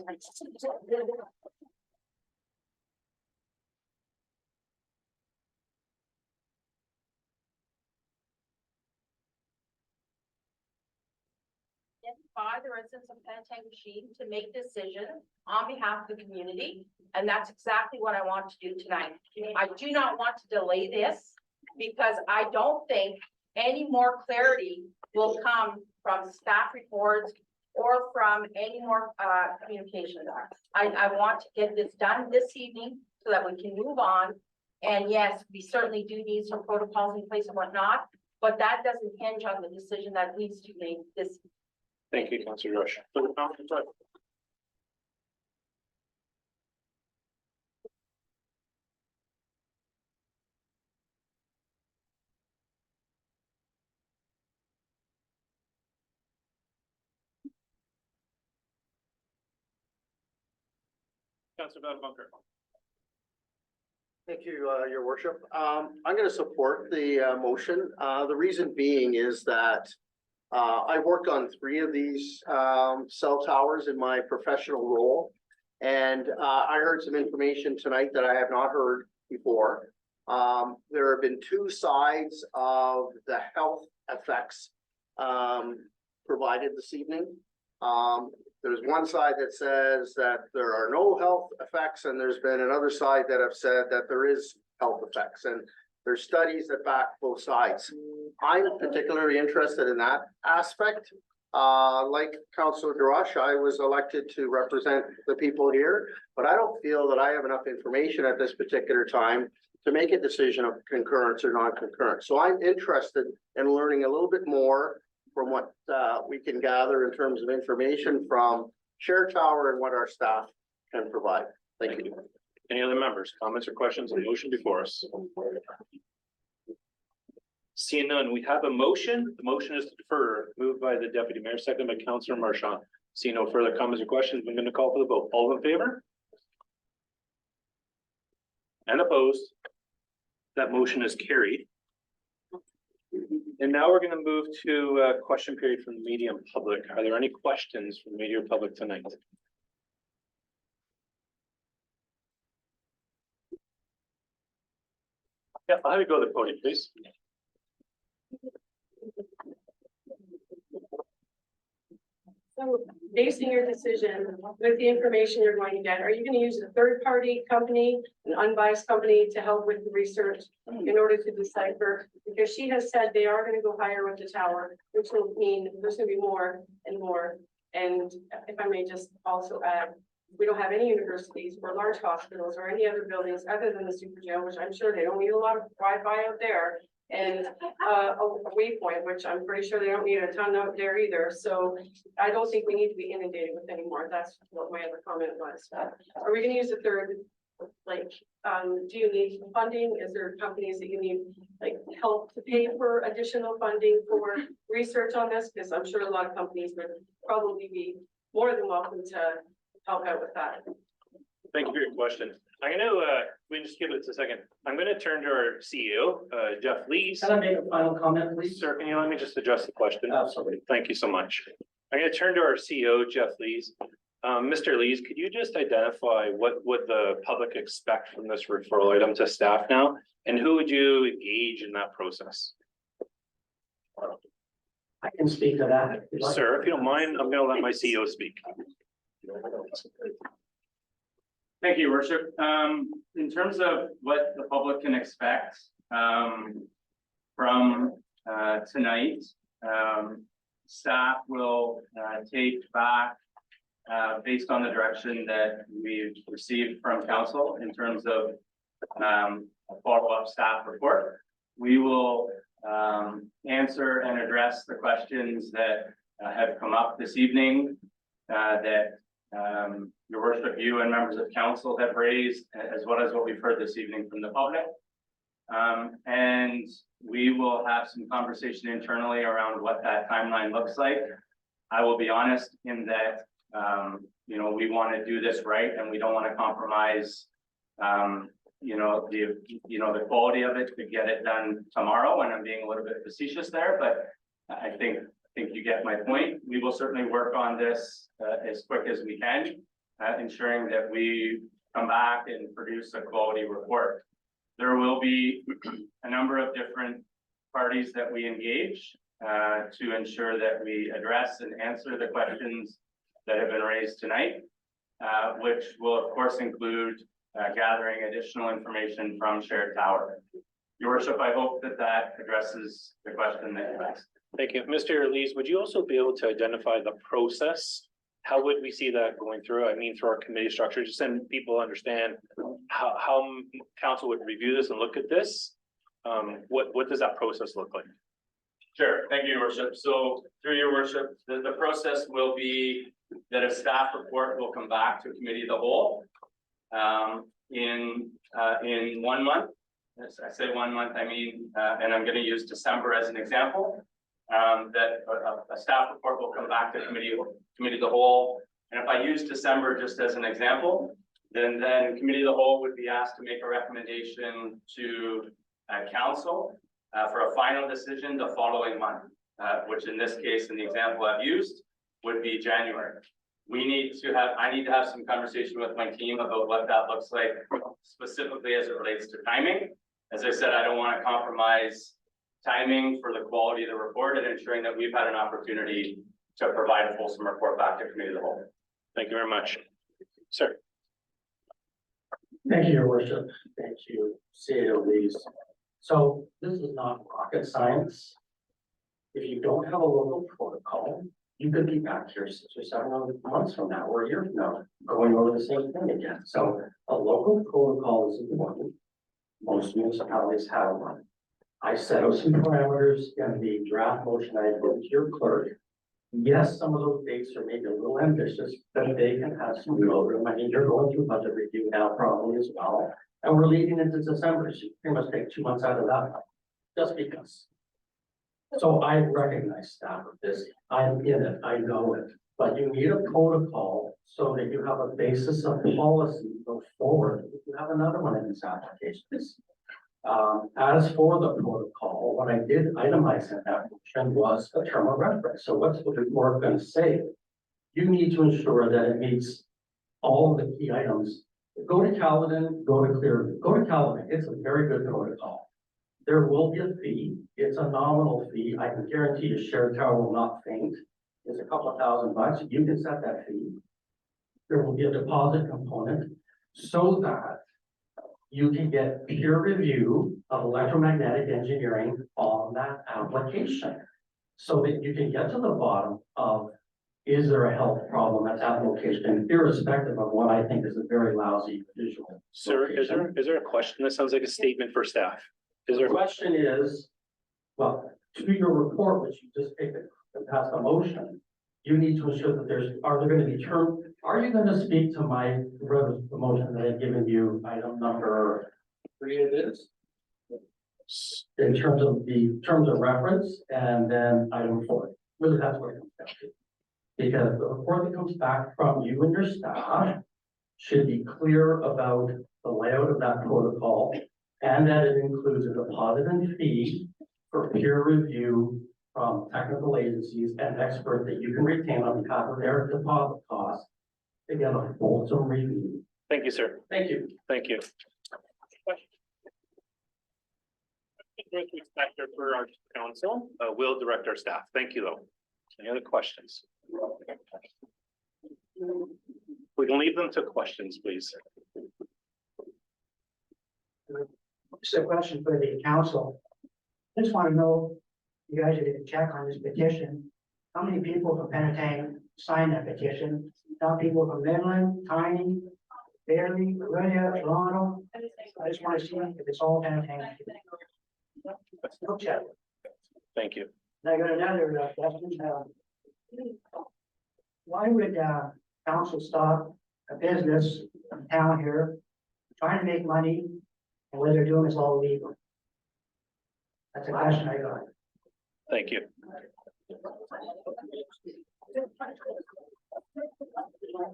By the residents of Penetanguishene to make decisions on behalf of the community, and that's exactly what I want to do tonight. I do not want to delay this because I don't think any more clarity will come from staff reports or from any more communication. I want to get this done this evening so that we can move on. And yes, we certainly do need some protocols in place and whatnot, but that doesn't hinge on the decision that needs to be made this. Thank you, Councilor Rush. Further comments? Councilor Bunker. Thank you, your worship. I'm gonna support the motion. The reason being is that I worked on 3 of these cell towers in my professional role. And I heard some information tonight that I have not heard before. There have been 2 sides of the health effects provided this evening. There's one side that says that there are no health effects, and there's been another side that have said that there is health effects, and there's studies that back both sides. I'm particularly interested in that aspect. Like Councilor DeRoche, I was elected to represent the people here, but I don't feel that I have enough information at this particular time to make a decision of concurrence or non-concurrence. So I'm interested in learning a little bit more from what we can gather in terms of information from Share Tower and what our staff can provide. Thank you. Any other members, comments or questions on the motion before us? Seeing none, we have a motion. The motion is to defer, moved by the deputy mayor, second by Councilor Marchand. Seeing no further comments or questions, I'm going to call for the vote. All in favor? And opposed? That motion is carried. And now we're going to move to a question period from the media and public. Are there any questions from the media or public tonight? Yeah, I'll have you go to the podium, please. So basing your decision with the information you're going to get, are you going to use a third-party company, an unbiased company to help with the research in order to decipher? Because she has said they are going to go higher with the tower, which will mean there's going to be more and more. And if I may just also add, we don't have any universities or large hospitals or any other buildings other than the super jail, which I'm sure they don't need a lot of Wi-Fi out there. And a waypoint, which I'm pretty sure they don't need a ton out there either. So I don't think we need to be inundated with any more. That's what my other comment was. Are we gonna use a third, like, do you need funding? Is there companies that you need, like, help to pay for additional funding for research on this? Because I'm sure a lot of companies would probably be more than welcome to help out with that. Thank you for your question. I'm going to, we just give it a second. I'm going to turn to our CEO, Jeff Lees. Can I make a final comment, please? Sir, can you let me just address the question? Absolutely. Thank you so much. I'm going to turn to our CEO, Jeff Lees. Mr. Lees, could you just identify what would the public expect from this referral item to staff now? And who would you engage in that process? I can speak to that. If you'd like. Sir, if you don't mind, I'm going to let my CEO speak. Thank you, Worship. In terms of what the public can expect from tonight, staff will take back based on the direction that we've received from council in terms of a follow-up staff report. We will answer and address the questions that have come up this evening that your worship, you and members of council have raised, as well as what we've heard this evening from the public. And we will have some conversation internally around what that timeline looks like. I will be honest in that, you know, we want to do this right and we don't want to compromise, you know, the quality of it to get it done tomorrow. And I'm being a little bit facetious there, but I think you get my point. We will certainly work on this as quick as we can, ensuring that we come back and produce a quality report. There will be a number of different parties that we engage to ensure that we address and answer the questions that have been raised tonight, which will of course include gathering additional information from Shared Tower. Your worship, I hope that addresses the question that you asked. Thank you. Mr. Lees, would you also be able to identify the process? How would we see that going through? I mean, through our committee structure, just so people understand how council would review this and look at this. What does that process look like? Sure, thank you, your worship. So through your worship, the process will be that a staff report will come back to committee of the whole. In 1 month. As I say 1 month, I mean, and I'm gonna use December as an example. That a staff report will come back to committee of the whole. And if I use December just as an example, then committee of the whole would be asked to make a recommendation to council for a final decision the following month, which in this case, in the example I've used, would be January. I need to have some conversation with my team about what that looks like specifically as it relates to timing. As I said, I don't want to compromise timing for the quality of the report and ensuring that we've had an opportunity to provide a fulsome report back to committee of the whole. Thank you very much. Sir. Thank you, your worship. Thank you, CEO Lees. So this is not rocket science. If you don't have a local protocol, you could be back here 6 or 7 months from now or a year from now, going over the same thing again. So a local protocol is important. Most municipalities have one. I set out some parameters in the draft motion I did to your clerk. Yes, some of those dates are maybe a little ambitious, but they can have some wiggle room. I mean, you're going through budget review now probably as well. And we're leading into December, so you pretty much take 2 months out of that, just because. So I recognize staff of this, I'm in it, I know it, but you need a protocol so that you have a basis of policy to go forward. If you have another one in these applications. As for the protocol, what I did itemize in that motion was a term of reference. So what's the report going to say? You need to ensure that it meets all of the key items. Go to Caledon, go to Clearview, go to Caledon. It's a very good protocol. There will be a fee. It's a nominal fee. I can guarantee you Shared Tower will not faint. It's a couple of $1,000. You can set that fee. There will be a deposit component so that you can get peer review of electromagnetic engineering on that application. So that you can get to the bottom of, is there a health problem at that location, irrespective of what I think is a very lousy visual. Sir, is there a question? That sounds like a statement for staff. Is there? The question is, well, to your report, which you just picked and passed a motion, you need to ensure that are you going to speak to the motion that I've given you, item number 3 it is? In terms of reference, and then item 4. Really, that's what it comes down to. Because the report that comes back from you and your staff should be clear about the layout of that protocol and that it includes a deposit and fee for peer review from technical agencies and experts that you can retain on behalf of their deposit costs to get a fulsome review. Thank you, sir. Thank you. Thank you. With respect for our council, we'll direct our staff. Thank you, though. Any other questions? We can leave them to questions, please. Just a question for the council. Just want to know, you guys are going to check on this petition. How many people from Penetang signed that petition? How people from Midland, Tiny, Barrie, Orillia, Toronto? I just want to see if it's all Penetang. Look check. Thank you. And I got another question. Why would council stop a business in town here trying to make money, and what they're doing is all legal? That's a question I got. Thank you.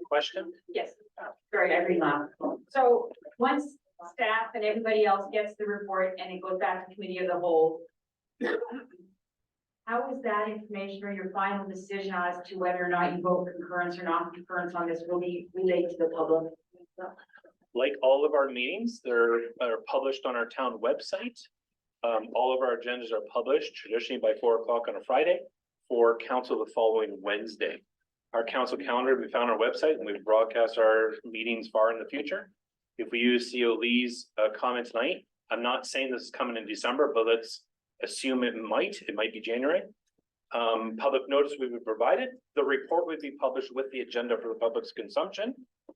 Question? Yes, sorry, I read loud. So once staff and everybody else gets the report and it goes back to committee of the whole, how is that information or your final decision as to whether or not you vote concurrence or not concurrence on this will be relayed to the public? Like all of our meetings, they're published on our town website. All of our agendas are published traditionally by 4 o'clock on a Friday for council the following Wednesday. Our council calendar we found on our website, and we broadcast our meetings far in the future. If we use CEO Lee's comment tonight, I'm not saying this is coming in December, but let's assume it might be January. Public notice we would provide it. The report would be published with the agenda for the public's consumption,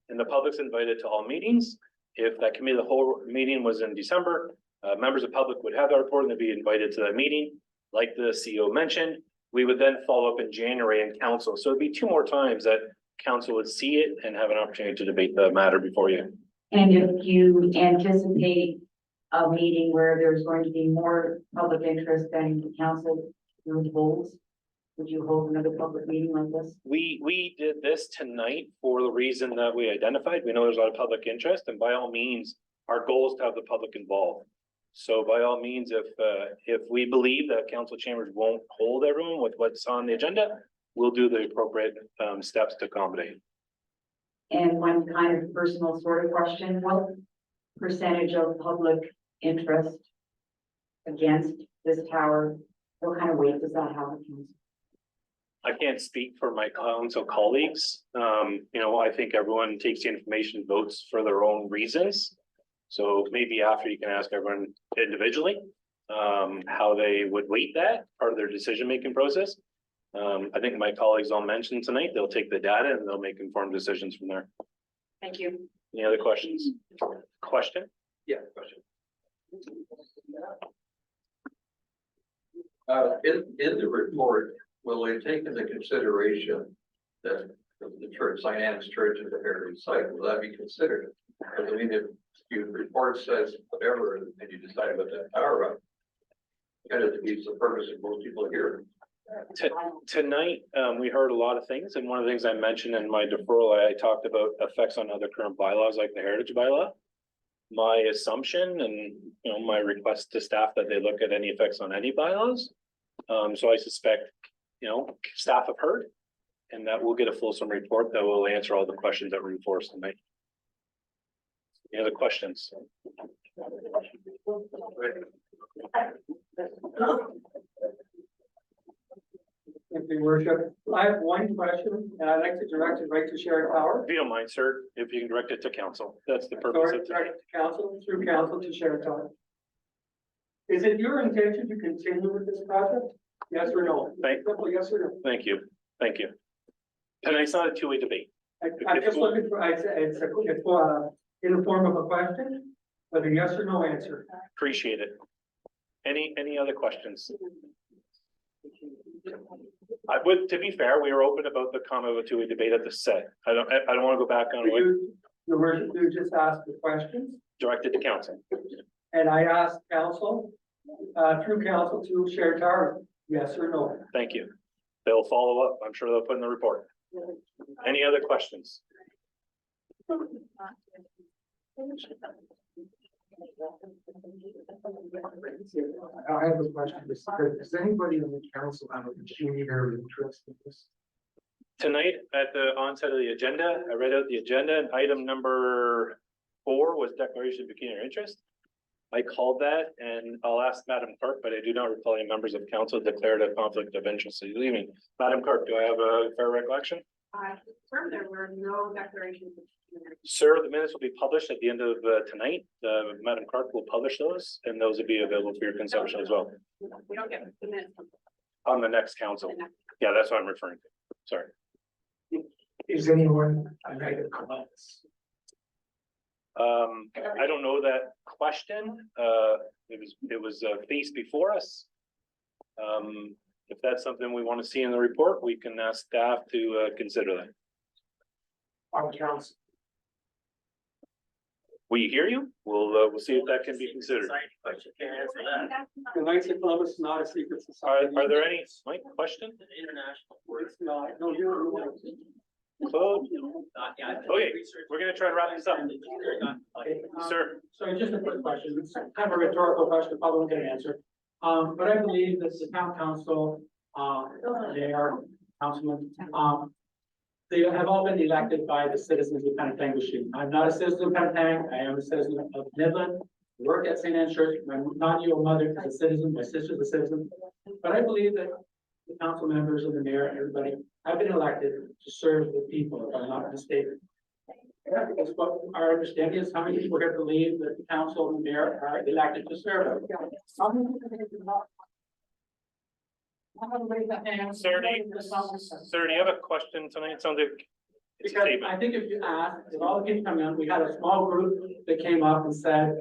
and the public's invited to all meetings. If that committee of the whole meeting was in December, members of the public would have that report and they'd be invited to that meeting. like the CEO mentioned, we would then follow up in January in council. So it'd be 2 more times that council would see it and have an opportunity to debate the matter before you. And if you anticipate a meeting where there's going to be more public interest than the council holds, would you hold another public meeting like this? We did this tonight for the reason that we identified. We know there's a lot of public interest, and by all means, our goal is to have the public involved. So by all means, if we believe that council chambers won't hold everyone with what's on the agenda, we'll do the appropriate steps to accommodate. And one kind of personal sort of question, what percentage of public interest against this tower, what kind of weight does that have? I can't speak for my council colleagues. I think everyone takes the information, votes for their own reasons. So maybe after you can ask everyone individually, how they would weight that part of their decision-making process. I think my colleagues all mentioned tonight, they'll take the data and they'll make informed decisions from there. Thank you. Any other questions? Question? Yeah, question. In the report, will they take into consideration that the church, St. Anne's Church is a heritage site? Will that be considered? Because I mean, if your report says whatever, and you decide about that tower, kind of defeats the purpose of most people here. Tonight, we heard a lot of things, and one of the things I mentioned in my deferral, I talked about effects on other current bylaws like the heritage bylaw. My assumption and my request to staff that they look at any effects on any bylaws. So I suspect, staff have heard, and that we'll get a fulsome report that will answer all the questions that were enforced tonight. Any other questions? Thank you, Worship. I have one question, and I'd like to direct it right to Sharon Power. If you don't mind, sir, if you can direct it to council, that's the purpose of Direct it to council, through council to Sharon Power. Is it your intention to continue with this project? Yes or no? Simple yes or no? Thank you. Tonight's not a two-way debate. I'm just looking for, it's in the form of a question, but a yes or no answer. Appreciate it. Any other questions? To be fair, we were open about the comment of a two-way debate at the set. I don't want to go back on what Your worship, you just asked the questions, directed to council. and I asked council, through council to Sharon Tower, yes or no? Thank you. They'll follow up. I'm sure they'll put in the report. Any other questions? I have a question. Does anybody on the council have a pecuniary interest in this? Tonight, at the onset of the agenda, I read out the agenda, and item number 4 was declaration of pecuniary interest. I called that, and I'll ask Madam Clerk, but I do not recall any members of council declared a conflict of interest this evening. Madam Clerk, do I have a fair recollection? Confirm there were no declarations. Sir, the minutes will be published at the end of tonight. Madam Clerk will publish those, and those will be available for your consumption as well We don't get the minutes. on the next council. Yeah, that's what I'm referring to. Sorry. Is anyone a negative comments? I don't know that question. It was faced before us. If that's something we want to see in the report, we can ask staff to consider that. On council. We hear you. We'll see if that can be considered. The Knights of Columbus is not a secret society. Are there any, Mike, question? It's not, no, you're. Okay, we're gonna try to wrap this up. Sir. So just a quick question, it's kind of a rhetorical question, probably won't get an answer. But I believe that the town council, they are councilmen, they have all been elected by the citizens of Penetang. I'm not a citizen of Penetang, I am a citizen of Midland, work at St. Anne's Church, my non-your mother is a citizen, my sister's a citizen. But I believe that the council members and the mayor and everybody have been elected to serve the people, if I'm not mistaken. That's what our understanding is. How many people here believe that the council and the mayor are elected to serve? Sir, do you have a question tonight? It sounds like it's a Because statement. I think if you ask, if all the people come in, we had a small group that came up and said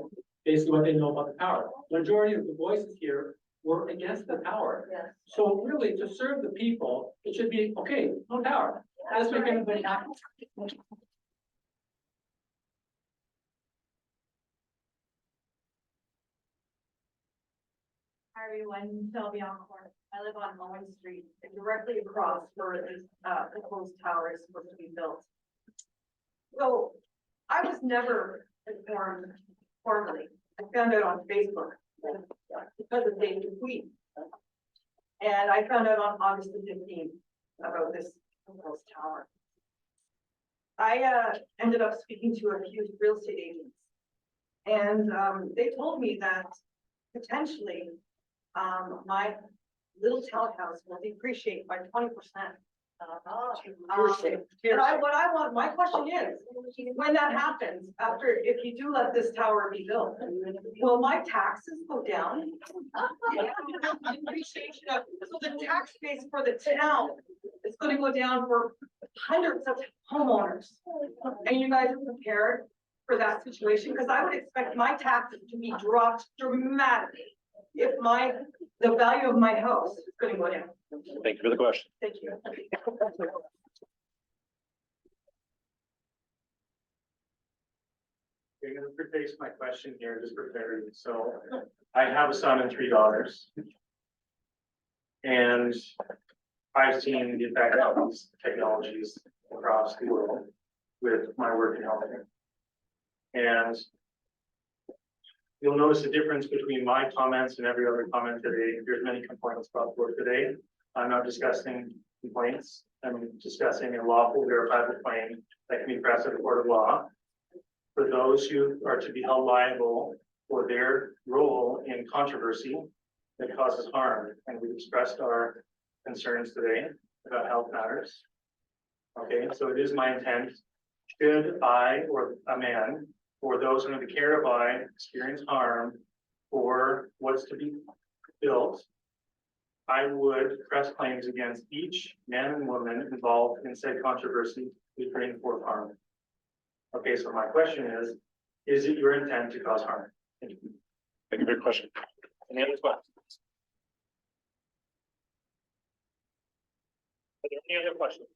basically what they know about the tower. Majority of the voices here were against the tower. Yes. So really, to serve the people, it should be, okay, no tower. Let's make everybody happy. Hi everyone, Sylvia Encore. I live on Owen Street, directly across where this proposed tower is supposed to be built. So I was never informed formally. I found out on Facebook because of David tweet. And I found out on August the 15th about this proposed tower. I ended up speaking to a few real estate agents. And they told me that potentially my little townhouse will depreciate by 20%. What I want, my question is, when that happens, after, if you do let this tower be built, will my taxes go down? Depreciation of, so the tax base for the town is gonna go down for hundreds of homeowners. And you guys are prepared for that situation? Because I would expect my taxes to be dropped dramatically if the value of my house is gonna go down. Thank you for the question. Thank you. I'm gonna preface my question here, just for clarity. So I have a son and 3 daughters. And I've seen the effect of these technologies across the world with my work in healthcare. And you'll notice a difference between my comments and every other comment today. There's many complaints about work today. I'm not discussing complaints. I'm discussing a lawful verifiable claim that can be pressed at a court of law for those who are to be held liable for their role in controversy that causes harm. And we've expressed our concerns today about health matters. Okay, so it is my intent, should I or a man or those under the care of I experience harm for what's to be built, I would press claims against each man and woman involved in said controversy to bring forth harm. Okay, so my question is it your intent to cause harm? Thank you. Thank you for your question. Any other questions? Are there any other questions?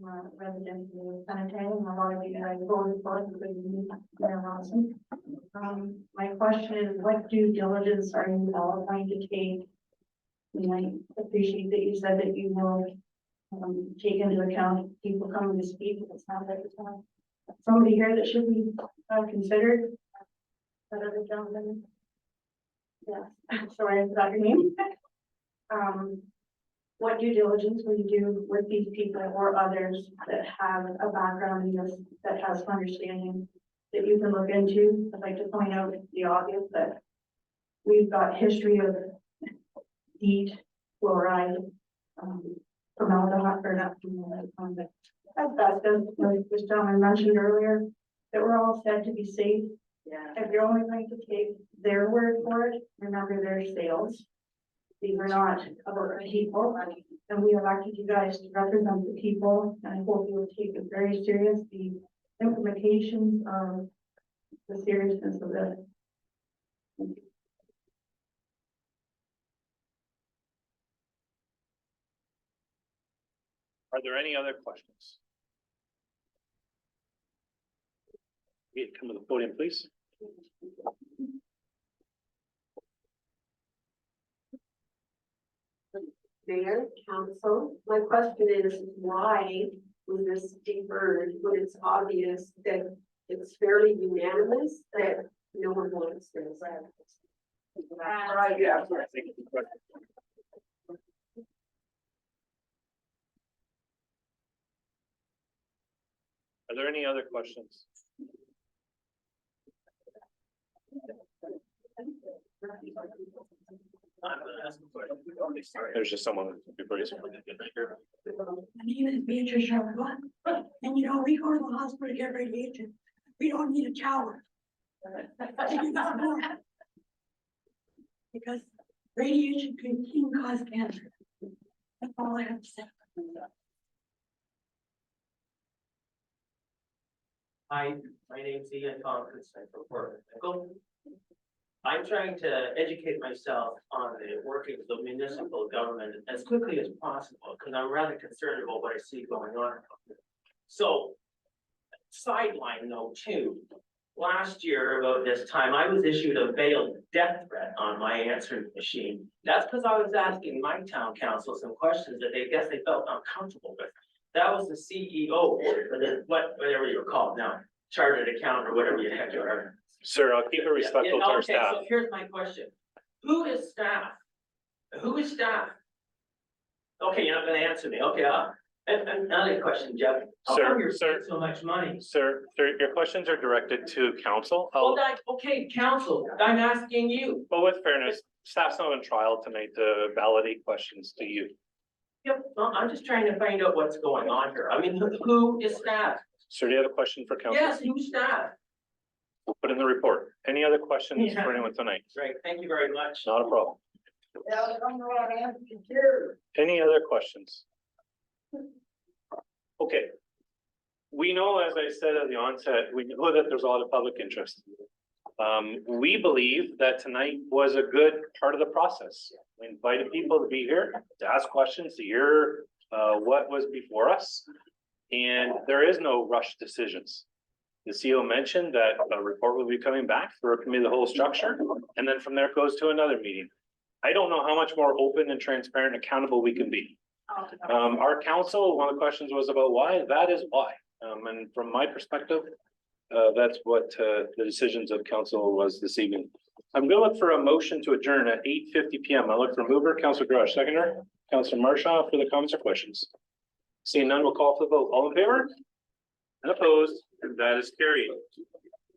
I'm a resident of Penetang, and a lot of you guys voted for it, because you are awesome. My question is, what due diligence are you all going to take? And I appreciate that you said that you will take into account people coming to speak. It's not that it's somebody here that should be considered. That other gentleman. Yeah, sorry, I forgot your name. What due diligence will you do with these people or others that have a background in this, that has understanding that you can look into? I'd like to point out the obvious, that we've got history of DEET, fluoride, formaldehyde, or not formaldehyde, asbestos, like this gentleman mentioned earlier, that we're all said to be safe. Yeah. If you're only going to take their word for it, remember their sales. These are not about the people, and we elected you guys to represent the people, and I hope you will take it very serious, the implications of the seriousness of this. Are there any other questions? Come to the podium, please. Mayor, council, my question is, why was this deferred when it's obvious that it's fairly unanimous that no one wants this? Right, yeah. Are there any other questions? There's just someone before you. My name is Beatrice Sharma, and you know, we go to the hospital to get radiation. We don't need a shower. Because radiation can cause cancer. That's all I have to say. Hi, my name's Ian Tompkins, I'm from Port Nickel. I'm trying to educate myself on the workings of municipal government as quickly as possible, because I'm rather concerned about what I see going on. So, sideline note two, last year about this time, I was issued a veiled death threat on my answering machine. That's because I was asking my town council some questions that they guess they felt uncomfortable with. That was the CEO, or the, whatever you're called now, chartered accountant or whatever the heck you are. Sir, I'll keep it respectful to our Okay, staff. so here's my question. Who is staff? Who is staff? Okay, you're not gonna answer me. Okay, and another question, Jeff. How come you're spending so much money? Sir, your questions are directed to council. Well, okay, council, I'm asking you. But with fairness, staff's not on trial tonight to validate questions to you. Yep, well, I'm just trying to find out what's going on here. I mean, who is staff? Sir, do you have a question for council? Yes, who's staff? We'll put in the report. Any other questions Yeah. for anyone tonight? Great, thank you very much. Not a problem. Yeah, I'm not answering here. Any other questions? Okay. We know, as I said at the onset, we know that there's a lot of public interest. We believe that tonight was a good part of the process. We invited people to be here, to ask questions, to hear what was before us. And there is no rush decisions. The CEO mentioned that a report will be coming back for a committee of the whole structure, and then from there it goes to another meeting. I don't know how much more open and transparent and accountable we can be. Our council, one of the questions was about why, that is why. And from my perspective, that's what the decisions of council was this evening. I'm gonna look for a motion to adjourn at 8:50 PM. I look for mover, Councilor Grosh, seconder, Councilor Marshall for the comments or questions. Seeing none, we'll call for the vote. All in favor? And opposed, and that is carried.